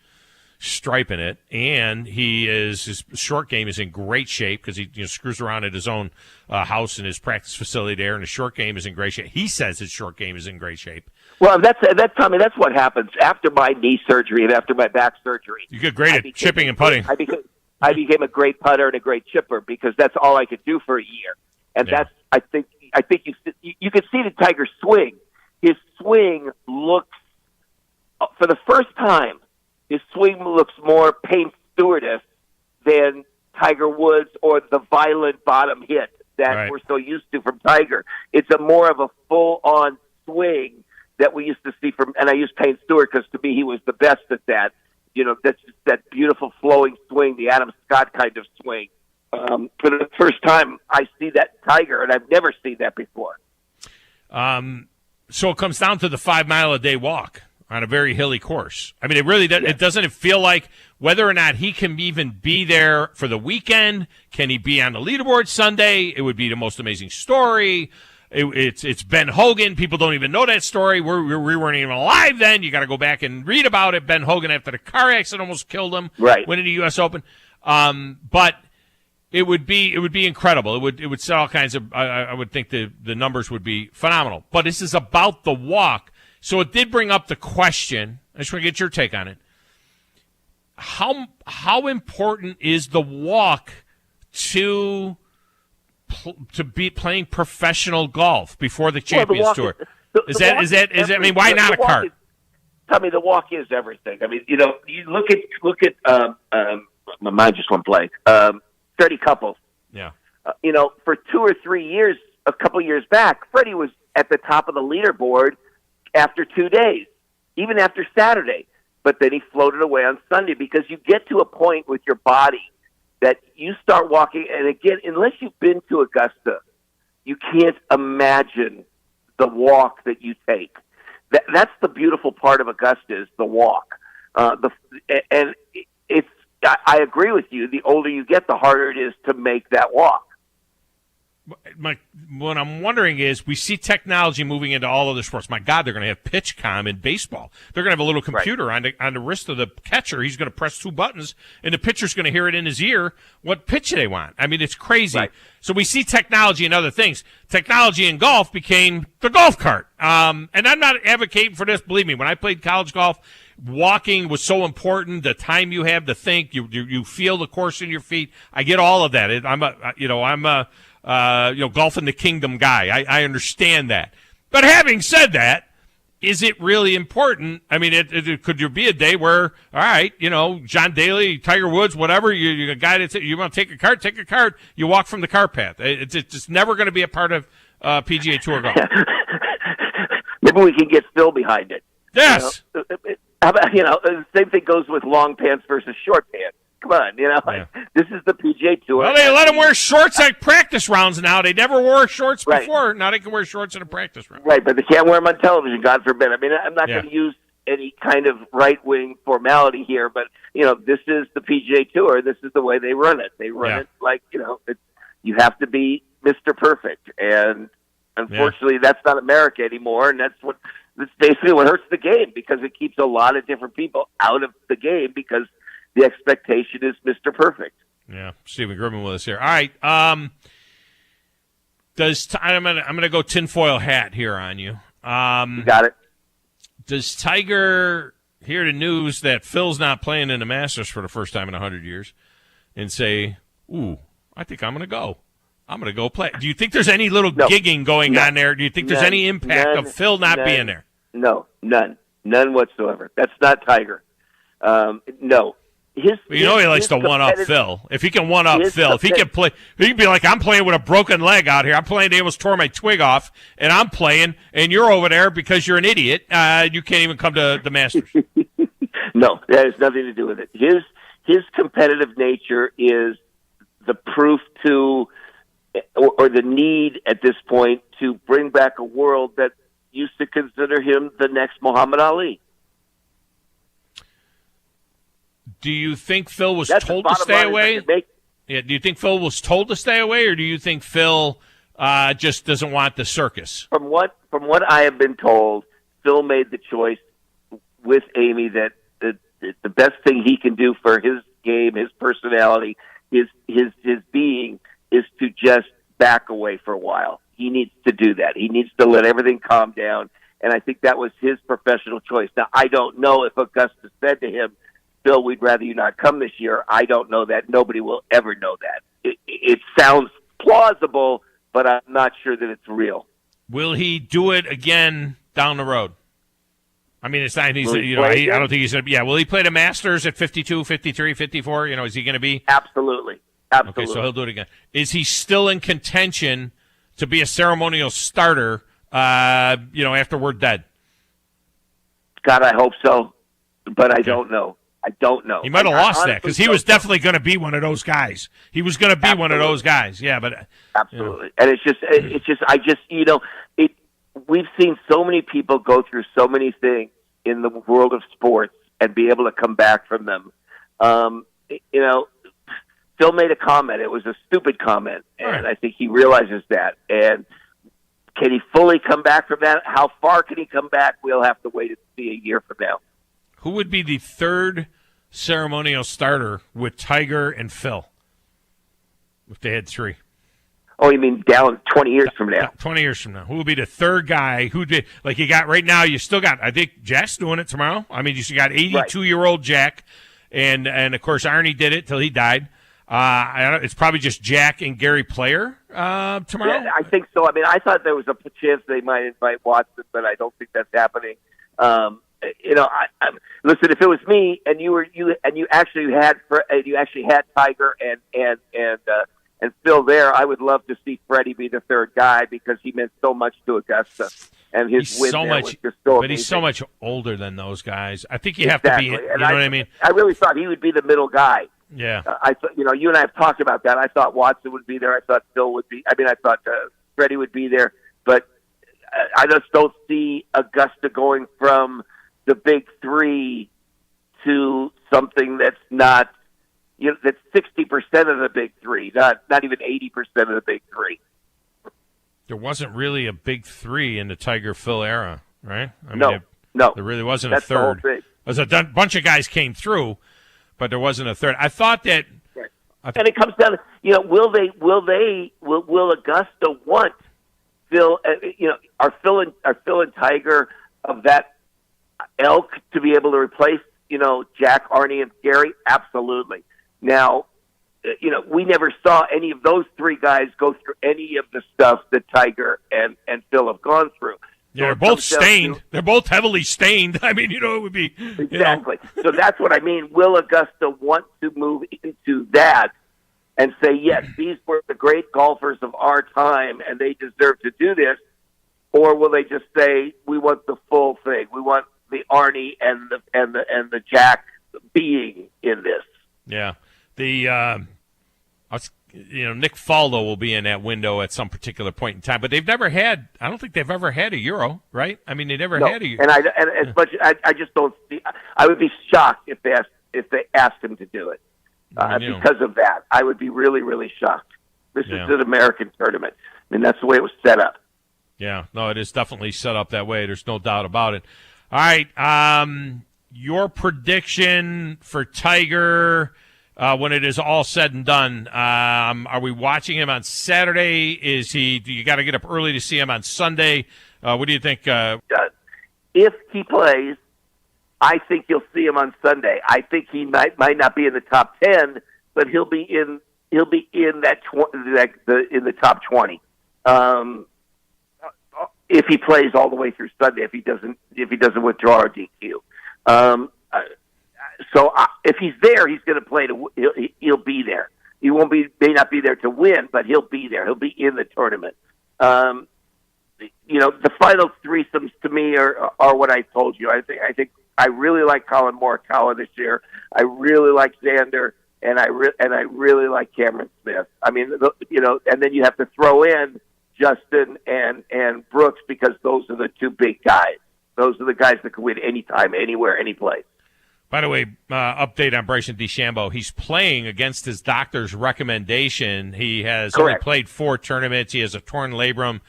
Speaker 5: striping it, and his short game is in great shape because he screws around at his own house and his practice facility there, and his short game is in great shape. He says his short game is in great shape.
Speaker 2: Well, that's Tommy. That's what happens after my knee surgery and after my back surgery.
Speaker 5: You get great at chipping and putting.
Speaker 2: I became a great putter and a great chipper because that's all I could do for a year, and that's I think you could see the Tiger swing. His swing looks, for the first time, his swing looks more Payne Stewart-esque than Tiger Woods or the violent bottom hit that we're so used to from Tiger. It's a more of a full-on swing that we used to see from, and I use Payne Stewart because to me he was the best at that. That's just that beautiful flowing swing, the Adam Scott kind of swing. For the first time, I see that Tiger, and I've never seen that before.
Speaker 5: So it comes down to the 5 mile a day walk on a very hilly course. I mean, it really does. It doesn't feel like whether or not he can even be there for the weekend. Can he be on the leaderboard Sunday? It would be the most amazing story. It's Ben Hogan. People don't even know that story. We weren't even alive then. You got to go back and read about it. Ben Hogan, after the car accident, almost killed him. Winning the U.S. Open. But it would be incredible. It would sell all kinds of. I would think the numbers would be phenomenal. But this is about the walk. So it did bring up the question. I just want to get your take on it. How important is the walk to be playing professional golf before the Champions Tour? Is that? I mean, why not a cart?
Speaker 2: Tell me, the walk is everything. I mean, you look at my mind just went blank. 30 couples.
Speaker 5: Yeah.
Speaker 2: For 2 or 3 years, a couple years back, Freddie was at the top of the leaderboard after 2 days, even after Saturday. But then he floated away on Sunday because you get to a point with your body that you start walking, and again, unless you've been to Augusta, you can't imagine the walk that you take. That's the beautiful part of Augusta is the walk. And it's. I agree with you. The older you get, the harder it is to make that walk.
Speaker 5: What I'm wondering is, we see technology moving into all other sports. My God, they're going to have PitchCom in baseball. They're going to have a little computer on the wrist of the catcher. He's going to press 2 buttons, and the pitcher's going to hear it in his ear what pitch they want. I mean, it's crazy.
Speaker 2: Right.
Speaker 5: So we see technology in other things. Technology in golf became the golf cart. And I'm not advocating for this. Believe me, when I played college golf, walking was so important. The time you have to think, you feel the course in your feet. I get all of that. I'm a golf in the kingdom guy. I understand that. But having said that, is it really important? I mean, could there be a day where, all right, John Daly, Tiger Woods, whatever, you're a guy that you want to take a cart, you walk from the cart path. It's just never going to be a part of PGA Tour golf.
Speaker 2: Maybe we can get Phil behind it.
Speaker 5: Yes.
Speaker 2: How about, the same thing goes with long pants versus short pants. Come on, this is the PGA Tour.
Speaker 5: Well, they let them wear shorts at practice rounds now. They never wore shorts before. Now they can wear shorts in a practice round.
Speaker 2: Right, but they can't wear them on television, God forbid. I mean, I'm not going to use any kind of right-wing formality here, but, this is the PGA Tour. This is the way they run it. They run it like, you have to be Mr. Perfect. And unfortunately, that's not America anymore, and that's basically what hurts the game, because it keeps a lot of different people out of the game because the expectation is Mr. Perfect.
Speaker 5: Yeah, Stephen Gribin with us here. All right, I'm gonna go tinfoil hat here on you.
Speaker 2: You got it.
Speaker 5: Does Tiger hear the news that Phil's not playing in the Masters for the first time in 100 years, and say, "Ooh, I think I'm gonna go. I'm gonna go play"? Do you think there's any little gigging going on there? Do you think there's any impact of Phil not being there?
Speaker 2: No, none whatsoever. That's not Tiger. No.
Speaker 5: He likes to one-up Phil. If he can one-up Phil, if he can play, he can be like, I'm playing with a broken leg out here. I'm playing, they almost tore my twig off, and I'm playing, and you're over there because you're an idiot. You can't even come to the Masters.
Speaker 2: No, that has nothing to do with it. His competitive nature is the proof to, or the need at this point to bring back a world that used to consider him the next Muhammad Ali.
Speaker 5: Do you think Phil was told to stay away? Yeah. Do you think Phil was told to stay away, or do you think Phil just doesn't want the circus?
Speaker 2: From what I have been told, Phil made the choice with Amy that the best thing he can do for his game, his personality, his being, is to just back away for a while. He needs to do that. He needs to let everything calm down, and I think that was his professional choice. Now, I don't know if Augusta said to him, Phil, we'd rather you not come this year. I don't know that. Nobody will ever know that. It sounds plausible, but I'm not sure that it's real.
Speaker 5: Will he do it again down the road? I mean, it's not. I don't think he's going to. Yeah, will he play the Masters at 52, 53, 54? Is he going to be?
Speaker 2: Absolutely.
Speaker 5: Okay, so he'll do it again. Is he still in contention to be a ceremonial starter? After we're dead.
Speaker 2: God, I hope so, but I don't know.
Speaker 5: He might have lost that because he was definitely going to be one of those guys. He was going to be one of those guys. Yeah, but
Speaker 2: absolutely. And we've seen so many people go through so many things in the world of sports and be able to come back from them. Phil made a comment. It was a stupid comment, and I think he realizes that. And can he fully come back from that? How far can he come back? We'll have to wait and see a year from now.
Speaker 5: Who would be the third ceremonial starter with Tiger and Phil if they had three?
Speaker 2: Oh, you mean down 20 years from now?
Speaker 5: 20 years from now. Who would be the third guy? Like you got right now, you still got, I think Jack's doing it tomorrow. I mean, you still got 82-year-old Jack, and of course, Arnie did it till he died. It's probably just Jack and Gary Player tomorrow.
Speaker 2: Yeah, I think so. I mean, I thought there was a chance they might invite Watson, but I don't think that's happening. Listen, if it was me and you actually had Tiger and Phil there, I would love to see Freddie be the third guy because he meant so much to Augusta, and his win was just so amazing.
Speaker 5: He's so much older than those guys. I think you have to be. You know what I mean?
Speaker 2: I really thought he would be the middle guy.
Speaker 5: Yeah.
Speaker 2: I thought, you and I have talked about that. I thought Watson would be there. I thought Phil would be. I thought Freddie would be there, but I just don't see Augusta going from the big three to something that's not, that's 60% of the big three, not even 80% of the big three.
Speaker 5: There wasn't really a big three in the Tiger Phil era, right?
Speaker 2: No.
Speaker 5: There really wasn't
Speaker 2: that's
Speaker 5: a third.
Speaker 2: The whole thing.
Speaker 5: There's a bunch of guys came through, but there wasn't a third. I thought that.
Speaker 2: And it comes down to, will Augusta want Phil? Are Phil and Tiger of that ilk to be able to replace, Jack, Arnie, and Gary? Absolutely. Now, we never saw any of those three guys go through any of the stuff that Tiger and Phil have gone through.
Speaker 5: Yeah, they're both stained. They're both heavily stained. I mean, it would be...
Speaker 2: Exactly. So that's what I mean. Will Augusta want to move into that and say, yes, these were the great golfers of our time and they deserve to do this? Or will they just say, we want the full thing? We want the Arnie and the Jack being in this.
Speaker 5: Yeah. Nick Faldo will be in that window at some particular point in time, but they've never had. I don't think they've ever had a Euro, right? I mean, they never had a Euro.
Speaker 2: And I just don't see. I would be shocked if they asked him to do it because of that. I would be really, really shocked. This is an American tournament. I mean, that's the way it was set up.
Speaker 5: Yeah, no, it is definitely set up that way. There's no doubt about it. All right, your prediction for Tiger when it is all said and done. Are we watching him on Saturday? Do you got to get up early to see him on Sunday? What do you think?
Speaker 2: If he plays, I think you'll see him on Sunday. I think he might not be in the top 10, but he'll be in that in the top 20. If he plays all the way through Sunday, if he doesn't withdraw or DQ. So if he's there, he's going to play. He'll be there. He may not be there to win, but he'll be there. He'll be in the tournament. The final threesomes to me are what I told you. I think I really like Colin Morikawa this year. I really like Xander, and I really like Cameron Smith. I mean, and then you have to throw in Justin and Brooks because those are the two big guys. Those are the guys that can win anytime, anywhere, any place.
Speaker 5: By the way, update on Bryson DeChambeau. He's playing against his doctor's recommendation. He has only played 4 tournaments. He has a torn labrum,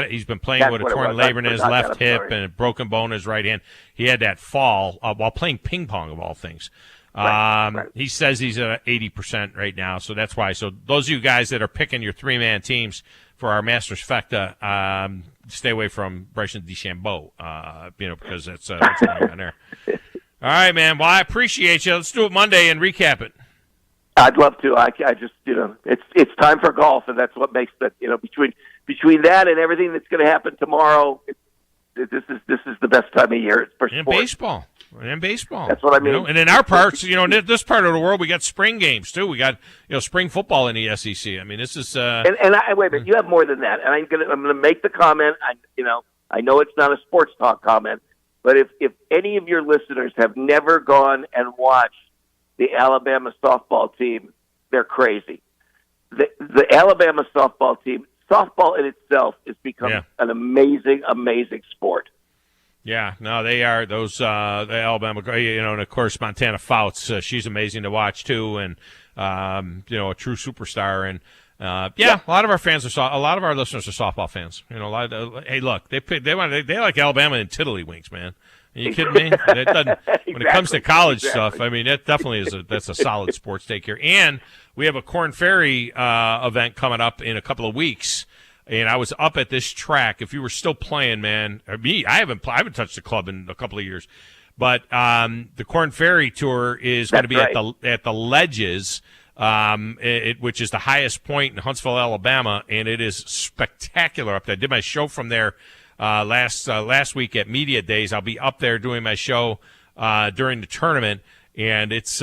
Speaker 5: he's been playing with a torn labrum in his left hip and a broken bone in his right hand. He had that fall while playing ping pong, of all things. Right. He says he's at 80% right now, so that's why. So those of you guys that are picking your 3-man teams for our Masters Fecta, stay away from Bryson DeChambeau, because it's going on there. All right, man. Well, I appreciate you. Let's do it Monday and recap it.
Speaker 2: I'd love to. I just, it's time for golf, and that's what makes the, between that and everything that's going to happen tomorrow, this is the best time of year for sports.
Speaker 5: And baseball.
Speaker 2: That's what I mean.
Speaker 5: And in our parts, in this part of the world, we got spring games too. We got spring football in the SEC. I mean, this is.
Speaker 2: And wait a minute, you have more than that. And I'm gonna make the comment. I know it's not a sports talk comment, but if any of your listeners have never gone and watched the Alabama softball team, they're crazy. The Alabama softball team, softball in itself, has become an amazing, amazing sport.
Speaker 5: Yeah, no, they are those the Alabama, and of course Montana Fouts. She's amazing to watch too, and a true superstar. And a lot of our fans are a lot of our listeners are softball fans. Hey, look, they like Alabama and tiddlywinks, man. Are you kidding me? That doesn't, when it comes to college stuff, I mean, that definitely that's a solid sports take here. And we have a Korn Ferry event coming up in a couple of weeks. And I was up at this track. If you were still playing, man, I haven't touched the club in a couple of years, but the Korn Ferry Tour is going to be at the Ledges, which is the highest point in Huntsville, Alabama, and it is spectacular up there. I did my show from there last week at Media Days. I'll be up there doing my show during the tournament, and it's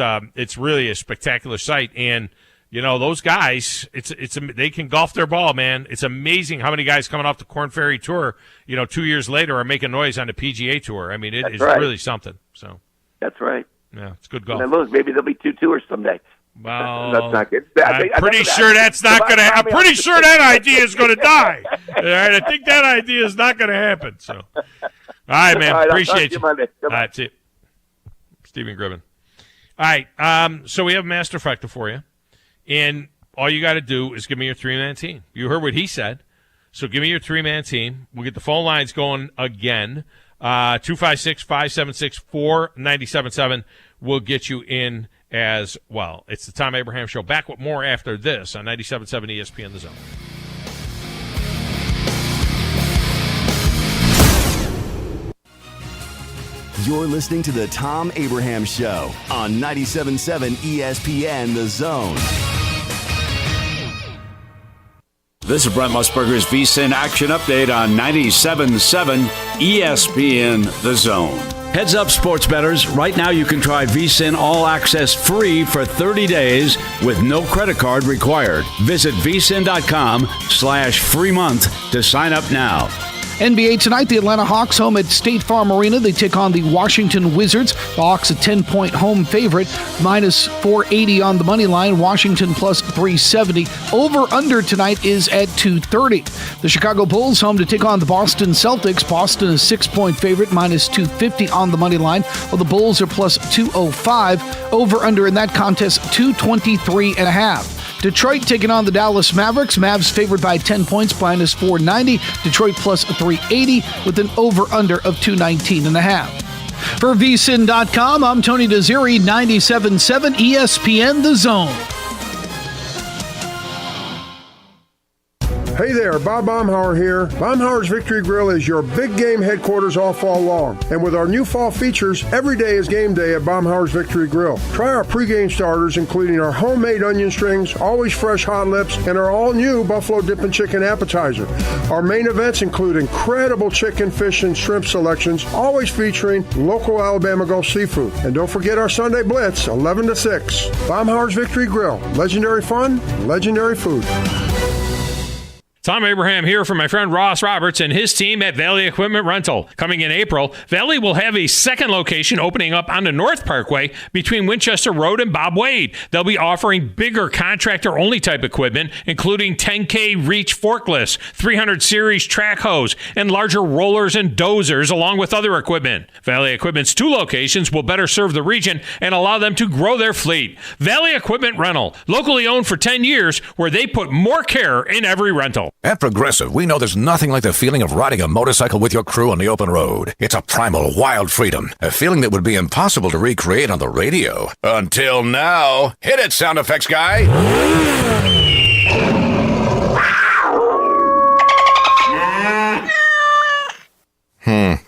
Speaker 5: really a spectacular sight. And those guys, they can golf their ball, man. It's amazing how many guys coming off the Korn Ferry Tour, 2 years later, are making noise on the PGA Tour. I mean, it's really something. So
Speaker 2: that's right.
Speaker 5: Yeah, it's good golf.
Speaker 2: And look, maybe there'll be 2 tours someday.
Speaker 5: Well,
Speaker 2: that's not good.
Speaker 5: I'm pretty sure that's not going to. I'm pretty sure that idea is going to die. All right, I think that idea is not going to happen. So, all right, man. Appreciate you. All right, see you. Stephen Gribin. All right, so we have Master Fecta for you. And all you got to do is give me your 3-man team. You heard what he said. So give me your 3-man team. We'll get the phone lines going again. 256-576-4977 will get you in as well. It's the Thom Abraham Show. Back with more after this on 97.7 ESPN The Zone.
Speaker 1: You're listening to the Thom Abraham Show on 97.7 ESPN The Zone.
Speaker 3: This is Brent Musburger's VSiN Action Update on 97.7 ESPN The Zone.
Speaker 18: Heads up, sports bettors. Right now you can try VSiN All Access free for 30 days with no credit card required. Visit vsin.com/free month to sign up now.
Speaker 7: NBA tonight, the Atlanta Hawks home at State Farm Arena. They take on the Washington Wizards. The Hawks a 10-point home favorite, minus 480 on the money line. Washington plus 370. Over-under tonight is at 230. The Chicago Bulls home to take on the Boston Celtics. Boston a 6-point favorite, minus 250 on the money line, while the Bulls are plus 205. Over-under in that contest, 223.5. Detroit taking on the Dallas Mavericks. Mavs favored by 10 points, minus 490. Detroit plus 380 with an over-under of 219.5. For vsin.com, I'm Tony Desiri, 97.7 ESPN The Zone.
Speaker 20: Hey there, Bob Baumhauer here. Baumhauer's Victory Grill is your big game headquarters all fall long. And with our new fall features, every day is game day at Baumhauer's Victory Grill. Try our pregame starters, including our homemade onion strings, always fresh hot lips, and our all-new Buffalo Dippin' Chicken appetizer. Our main events include incredible chicken, fish, and shrimp selections, always featuring local Alabama Gulf seafood. And don't forget our Sunday Blitz, 11 to 6. Baumhauer's Victory Grill. Legendary fun, legendary food.
Speaker 24: Thom Abraham here from my friend Ross Roberts and his team at Valley Equipment Rental. Coming in April, Valley will have a second location opening up on the North Parkway between Winchester Road and Bob Wade. They'll be offering bigger contractor-only type equipment, including 10K reach forklifts, 300 series track hose, and larger rollers and dozers, along with other equipment. Valley Equipment's 2 locations will better serve the region and allow them to grow their fleet. Valley Equipment Rental, locally owned for 10 years, where they put more care in every rental.
Speaker 8: At Progressive, we know there's nothing like the feeling of riding a motorcycle with your crew on the open road. It's a primal, wild freedom, a feeling that would be impossible to recreate on the radio. Until now. Hit it, sound effects guy!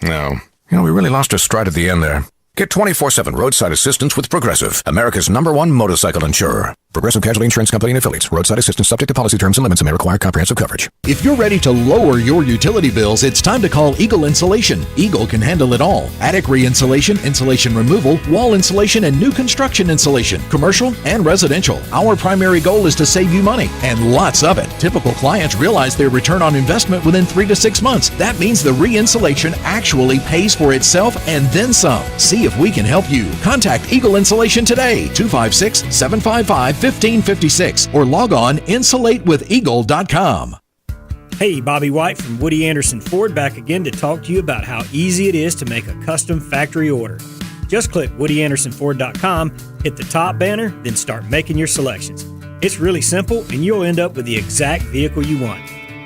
Speaker 8: No. We really lost our stride at the end there. Get 24/7 roadside assistance with Progressive, America's #1 motorcycle insurer. Progressive Casualty Insurance Company and Affiliates. Roadside assistance subject to policy terms and limits and may require comprehensive coverage.
Speaker 9: If you're ready to lower your utility bills, it's time to call Eagle Insulation. Eagle can handle it all. Attic re-insulation, insulation removal, wall insulation, and new construction insulation, commercial and residential. Our primary goal is to save you money, and lots of it. Typical clients realize their return on investment within 3 to 6 months. That means the re-insulation actually pays for itself and then some. See if we can help you. Contact Eagle Insulation today, 256-755-1556, or log on insulatewitheagle.com.
Speaker 10: Hey, Bobby White from Woody Anderson Ford back again to talk to you about how easy it is to make a custom factory order. Just click WoodyAndersonFord.com, hit the top banner, then start making your selections. It's really simple, and you'll end up with the exact vehicle you want.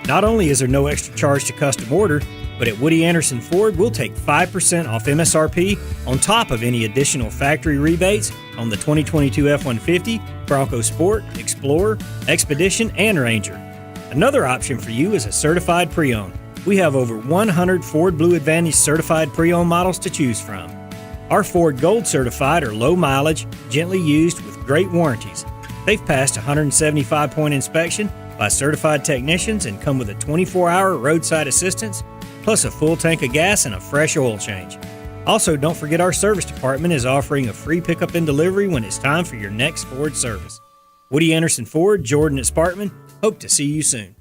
Speaker 10: Not only is there no extra charge to custom order, but at Woody Anderson Ford, we'll take 5% off MSRP on top of any additional factory rebates on the 2022 F-150, Bronco Sport, Explorer, Expedition, and Ranger. Another option for you is a certified pre-owned. We have over 100 Ford Blue Advantage certified pre-owned models to choose from. Our Ford Gold certified are low mileage, gently used with great warranties. They've passed a 175-point inspection by certified technicians and come with a 24-hour roadside assistance, plus a full tank of gas and a fresh oil change. Also, don't forget our service department is offering a free pickup and delivery when it's time for your next Ford service. Woody Anderson Ford, Jordan at Sparkman, hope to see you soon.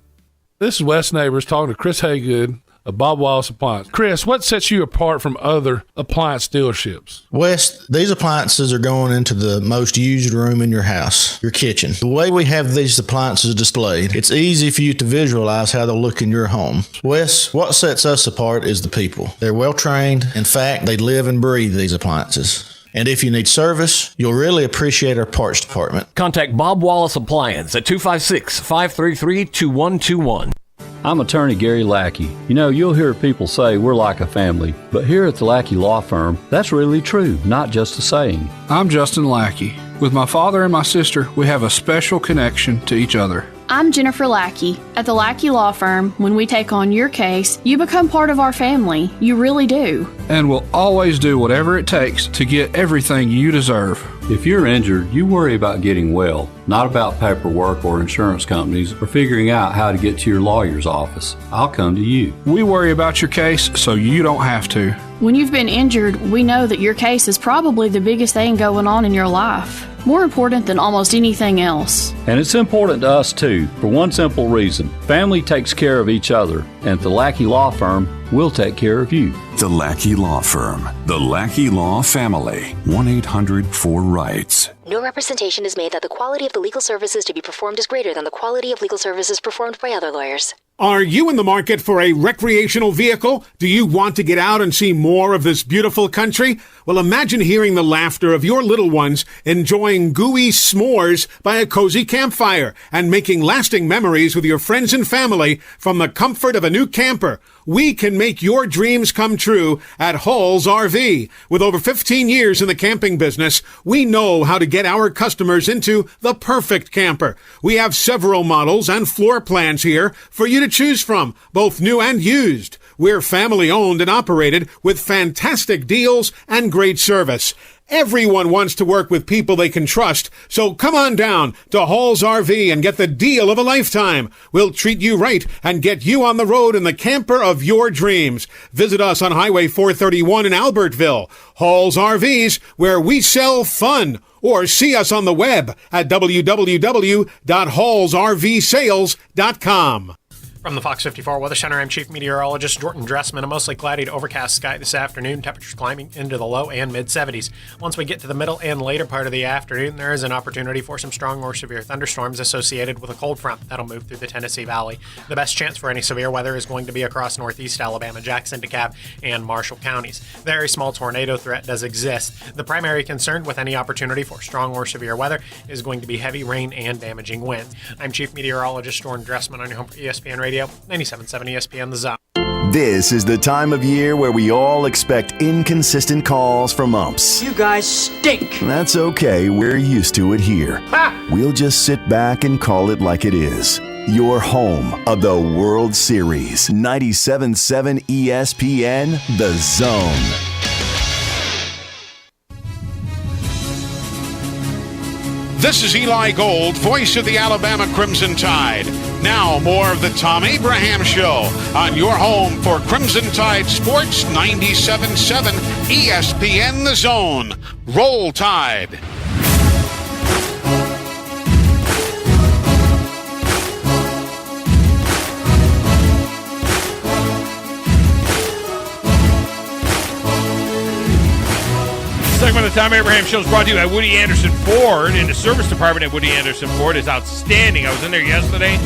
Speaker 6: This is Wes Neighbors talking to Chris Haygood of Bob Wallace Appliance. Chris, what sets you apart from other appliance dealerships?
Speaker 21: Wes, these appliances are going into the most used room in your house, your kitchen. The way we have these appliances displayed, it's easy for you to visualize how they'll look in your home. Wes, what sets us apart is the people. They're well trained. In fact, they live and breathe these appliances. And if you need service, you'll really appreciate our parts department.
Speaker 22: Contact Bob Wallace Appliance at 256-533-2121.
Speaker 23: I'm attorney Gary Lackey. You'll hear people say we're like a family, but here at the Lackey Law Firm, that's really true, not just a saying.
Speaker 25: I'm Justin Lackey. With my father and my sister, we have a special connection to each other.
Speaker 26: I'm Jennifer Lackey. At the Lackey Law Firm, when we take on your case, you become part of our family. You really do.
Speaker 25: And we'll always do whatever it takes to get everything you deserve.
Speaker 23: If you're injured, you worry about getting well, not about paperwork or insurance companies or figuring out how to get to your lawyer's office. I'll come to you.
Speaker 25: We worry about your case so you don't have to.
Speaker 26: When you've been injured, we know that your case is probably the biggest thing going on in your life. More important than almost anything else.
Speaker 23: And it's important to us too, for one simple reason. Family takes care of each other, and at the Lackey Law Firm, we'll take care of you.
Speaker 25: The Lackey Law Firm. The Lackey Law Family. 1-800-4RIGHTS.
Speaker 26: No representation is made that the quality of the legal services to be performed is greater than the quality of legal services performed by other lawyers.
Speaker 27: Are you in the market for a recreational vehicle? Do you want to get out and see more of this beautiful country? Well, imagine hearing the laughter of your little ones enjoying gooey s'mores by a cozy campfire and making lasting memories with your friends and family from the comfort of a new camper. We can make your dreams come true at Hall's RV. With over 15 years in the camping business, we know how to get our customers into the perfect camper. We have several models and floor plans here for you to choose from, both new and used. We're family owned and operated with fantastic deals and great service. Everyone wants to work with people they can trust, so come on down to Hall's RV and get the deal of a lifetime. We'll treat you right and get you on the road in the camper of your dreams. Visit us on Highway 431 in Albertville. Hall's RVs, where we sell fun. Or see us on the web at www.hallsrvsales.com.
Speaker 4: From the Fox 54 Weather Center, I'm Chief Meteorologist Jordan Dressman. A mostly cloudy to overcast sky this afternoon. Temperatures climbing into the low and mid-70s. Once we get to the middle and later part of the afternoon, there is an opportunity for some strong or severe thunderstorms associated with a cold front that'll move through the Tennessee Valley. The best chance for any severe weather is going to be across northeast Alabama, Jackson, DeKalb, and Marshall counties. Very small tornado threat does exist. The primary concern with any opportunity for strong or severe weather is going to be heavy rain and damaging winds. I'm Chief Meteorologist Jordan Dressman on your home for ESPN Radio. 97.7 ESPN The Zone.
Speaker 1: This is the time of year where we all expect inconsistent calls from umps.
Speaker 11: You guys stink.
Speaker 1: That's okay. We're used to it here. We'll just sit back and call it like it is. Your home of the World Series. 97.7 ESPN The Zone.
Speaker 27: This is Eli Gold, voice of the Alabama Crimson Tide. Now more of the Thom Abraham Show on your home for Crimson Tide Sports 97.7 ESPN The Zone. Roll Tide.
Speaker 5: Segment of the Thom Abraham Show is brought to you by Woody Anderson Ford, and the service department at Woody Anderson Ford is outstanding. I was in there yesterday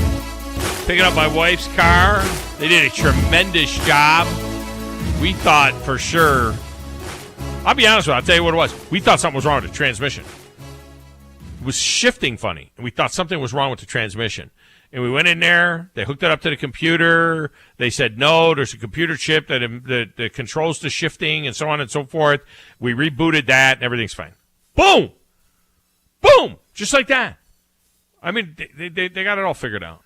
Speaker 5: picking up my wife's car. They did a tremendous job. We thought for sure, I'll be honest with you, I'll tell you what it was. We thought something was wrong with the transmission. It was shifting funny, and we thought something was wrong with the transmission. And we went in there, they hooked it up to the computer, they said, no, there's a computer chip that controls the shifting and so on and so forth. We rebooted that, and everything's fine. Boom! Boom! Just like that. I mean, they got it all figured out.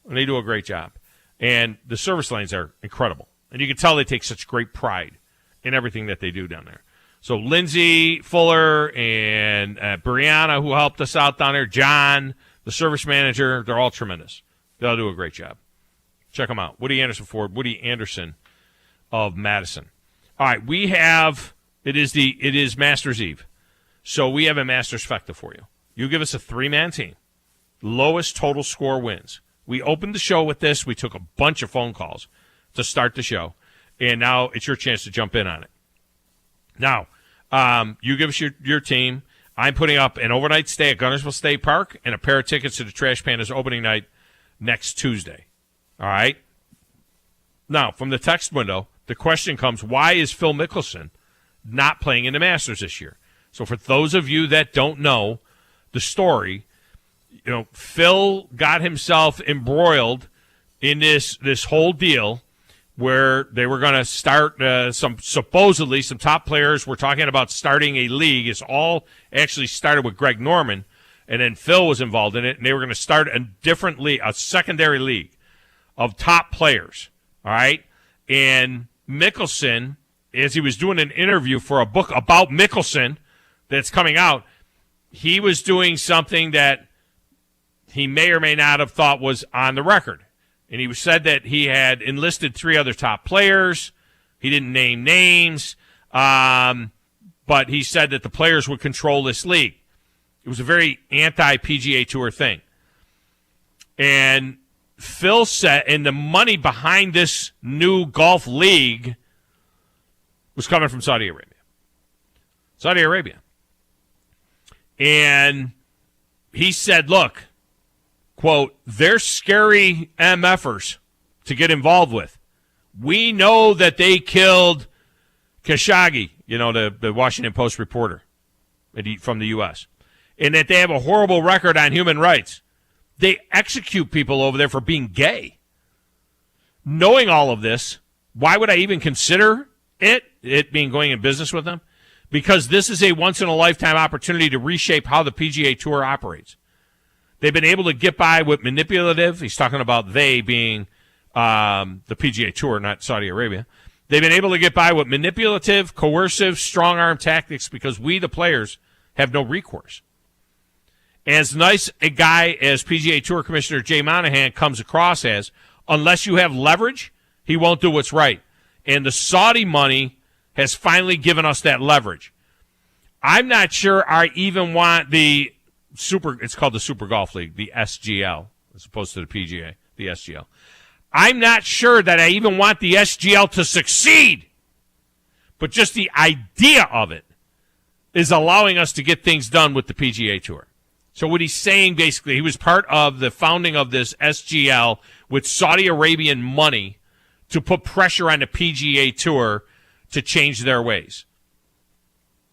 Speaker 5: And they do a great job. And the service lanes are incredible. And you can tell they take such great pride in everything that they do down there. So Lindsay Fuller and Brianna, who helped us out down there, John, the service manager, they're all tremendous. They'll do a great job. Check them out. Woody Anderson Ford, Woody Anderson of Madison. All right, we have, it is Masters Eve. So we have a Masters Fecta for you. You give us a three-man team. Lowest total score wins. We opened the show with this. We took a bunch of phone calls to start the show. And now it's your chance to jump in on it. Now, you give us your team. I'm putting up an overnight stay at Gunnersville State Park and a pair of tickets to the Trash Pandas opening night next Tuesday. All right? Now, from the text window, the question comes, why is Phil Mickelson not playing in the Masters this year? So for those of you that don't know the story, you know, Phil got himself embroiled in this whole deal where they were going to start some top players were talking about starting a league. It's all actually started with Greg Norman, and then Phil was involved in it, and they were going to start a different league, a secondary league of top players, all right? And Mickelson, as he was doing an interview for a book about Mickelson that's coming out, he was doing something that he may or may not have thought was on the record. And he said that he had enlisted 3 other top players. He didn't name names, but he said that the players would control this league. It was a very anti-PGATour thing. And Phil said, and the money behind this new golf league was coming from Saudi Arabia. Saudi Arabia. And he said, look, quote, they're scary MFers to get involved with. We know that they killed Khashoggi, the Washington Post reporter from the U.S., and that they have a horrible record on human rights. They execute people over there for being gay. Knowing all of this, why would I even consider it being going in business with them? Because this is a once-in-a-lifetime opportunity to reshape how the PGA Tour operates. They've been able to get by with manipulative. He's talking about they being the PGA Tour, not Saudi Arabia. They've been able to get by with manipulative, coercive, strong-arm tactics because we, the players, have no recourse. As nice a guy as PGA Tour Commissioner Jay Monahan comes across as, unless you have leverage, he won't do what's right. And the Saudi money has finally given us that leverage. I'm not sure I even want it's called the Super Golf League, the SGL, as opposed to the PGA, the SGL. I'm not sure that I even want the SGL to succeed. But just the idea of it is allowing us to get things done with the PGA Tour. So what he's saying, basically, he was part of the founding of this SGL with Saudi Arabian money to put pressure on the PGA Tour to change their ways.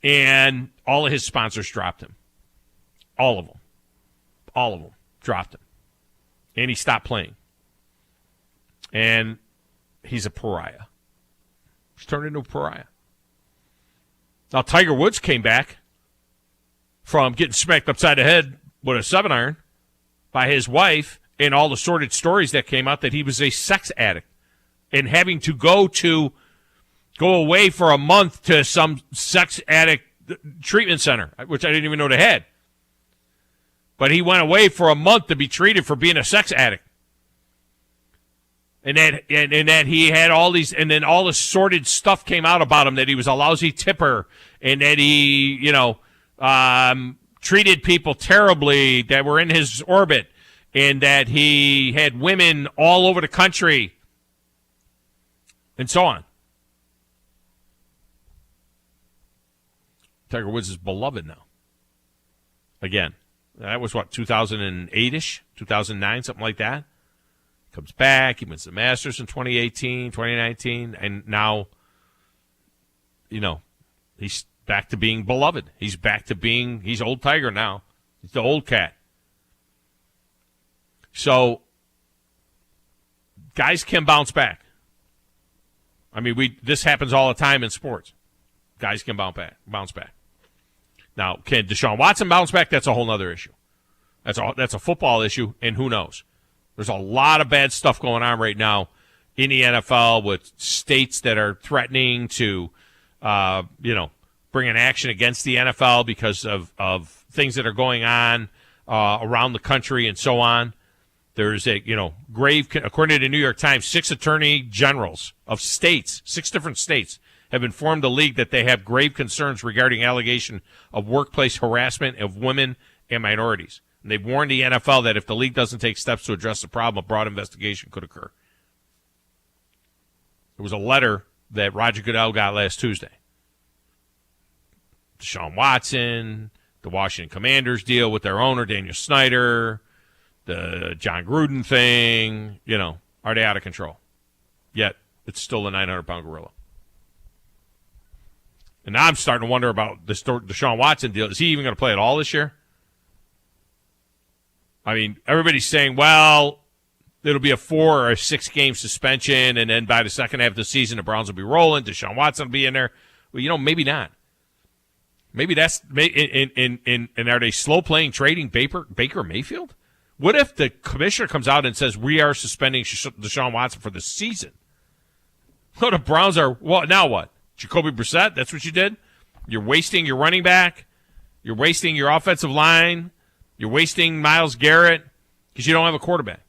Speaker 5: And all of his sponsors dropped him. All of them. All of them dropped him. And he stopped playing. And he's a pariah. He's turned into a pariah. Now, Tiger Woods came back from getting smacked upside the head with a 7-iron by his wife and all the sordid stories that came out that he was a sex addict and having to go away for a month to some sex addict treatment center, which I didn't even know they had. But he went away for a month to be treated for being a sex addict. And that he had all these, and then all the sordid stuff came out about him, that he was a lousy tipper, and that he, treated people terribly that were in his orbit, and that he had women all over the country, and so on. Tiger Woods is beloved now. Again, that was what, 2008-ish, 2009, something like that. Comes back, he wins the Masters in 2018, 2019, and now, he's back to being beloved. He's old Tiger now. He's the old cat. So, guys can bounce back. I mean, this happens all the time in sports. Guys can bounce back. Now, can Deshaun Watson bounce back? That's a whole other issue. That's a football issue, and who knows? There's a lot of bad stuff going on right now in the NFL with states that are threatening to, bring an action against the NFL because of things that are going on around the country and so on. There's grave, according to the New York Times, 6 attorney generals of states, 6 different states, have informed the league that they have grave concerns regarding allegation of workplace harassment of women and minorities. And they've warned the NFL that if the league doesn't take steps to address the problem, a broad investigation could occur. There was a letter that Roger Goodell got last Tuesday. Deshaun Watson, the Washington Commanders deal with their owner, Daniel Snyder, the John Gruden thing, are they out of control? Yet, it's still a 900-pound gorilla. And now I'm starting to wonder about this Deshaun Watson deal. Is he even going to play at all this year? I mean, everybody's saying, well, it'll be a 4 or a 6 game suspension, and then by the second half of the season, the Browns will be rolling. Deshaun Watson will be in there. Well, maybe not. Maybe that's and are they slow playing trading Baker Mayfield? What if the commissioner comes out and says we are suspending Deshaun Watson for the season? Oh, the Browns are, well, now what? Jacoby Brissett, that's what you did? You're wasting your running back. You're wasting your offensive line. You're wasting Myles Garrett because you don't have a quarterback.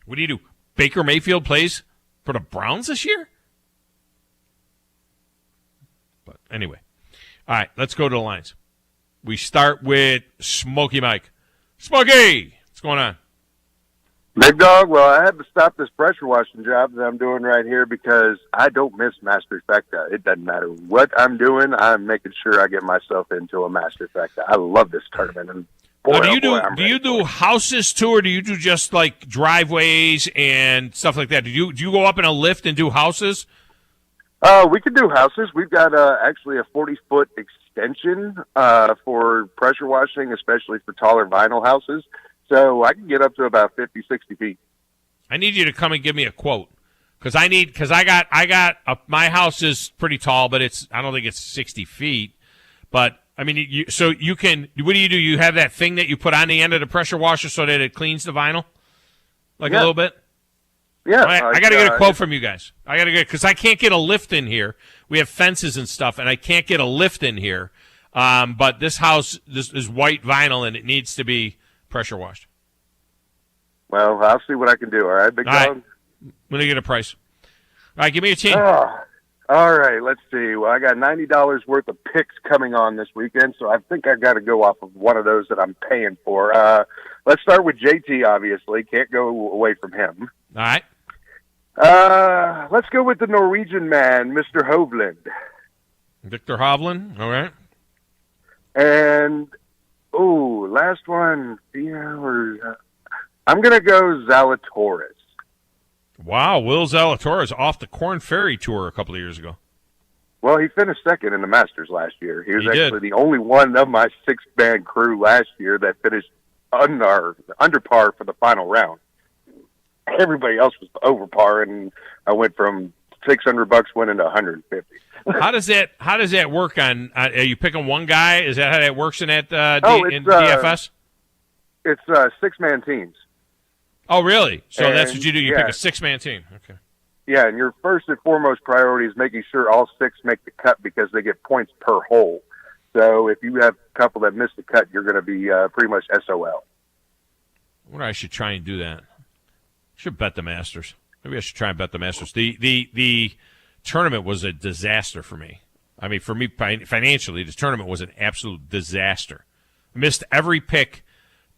Speaker 5: What do you do? Baker Mayfield plays for the Browns this year? But anyway. All right, let's go to the lines. We start with Smokey Mike. Smokey, what's going on?
Speaker 11: Big dog, well, I had to stop this pressure washing job that I'm doing right here because I don't miss Master Effecta. It doesn't matter what I'm doing. I'm making sure I get myself into a Master Effecta. I love this tournament. And boy,
Speaker 5: do you do houses too, or do you do just like driveways and stuff like that? Do you go up in a lift and do houses?
Speaker 11: We can do houses. We've got actually a 40-foot extension for pressure washing, especially for taller vinyl houses. So I can get up to about 50, 60 feet.
Speaker 5: I need you to come and give me a quote because my house is pretty tall, but I don't think it's 60 feet. But I mean, so you can. What do? You have that thing that you put on the end of the pressure washer so that it cleans the vinyl, a little bit.
Speaker 11: Yeah,
Speaker 5: I got to get a quote from you guys. I got to get because I can't get a lift in here. We have fences and stuff, and I can't get a lift in here. But this house, this is white vinyl, and it needs to be pressure washed.
Speaker 11: Well, I'll see what I can do. All right, big dog.
Speaker 5: I'm going to get a price. All right, give me a team.
Speaker 11: All right, let's see. Well, I got $90 worth of picks coming on this weekend, so I think I got to go off of one of those that I'm paying for. Let's start with JT, obviously. Can't go away from him.
Speaker 5: All right.
Speaker 11: Let's go with the Norwegian man, Mr. Hovland.
Speaker 5: Victor Hovland. All right.
Speaker 11: And, last one. I'm going to go Zalatoris.
Speaker 5: Wow, Will Zalatoris off the Korn Ferry Tour a couple of years ago.
Speaker 11: Well, he finished second in the Masters last year. He was
Speaker 5: He
Speaker 11: actually
Speaker 5: did.
Speaker 11: the only one of my six-man crew last year that finished under par for the final round. Everybody else was over par, and I went from $600 winning to $150.
Speaker 5: How does that work on? Are you picking one guy? Is that how that works in that in DFS?
Speaker 11: It's six-man teams.
Speaker 5: Oh, really? So
Speaker 11: And,
Speaker 5: that's what you do. You pick a six-man team. Okay.
Speaker 11: Yeah, and your first and foremost priority is making sure all six make the cut because they get points per hole. So if you have a couple that miss the cut, you're going to be pretty much SOL.
Speaker 5: I wonder I should try and do that. I should bet the Masters. Maybe I should try and bet the Masters. The tournament was a disaster for me. I mean, for me, financially, this tournament was an absolute disaster. Missed every pick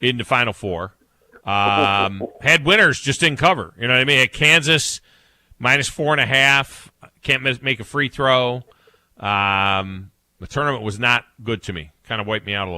Speaker 5: in the Final Four. Had winners, just didn't cover. You know what I mean? At Kansas, -4.5. Can't make a free throw. The tournament was not good to me. Kind of wiped me out a little bit.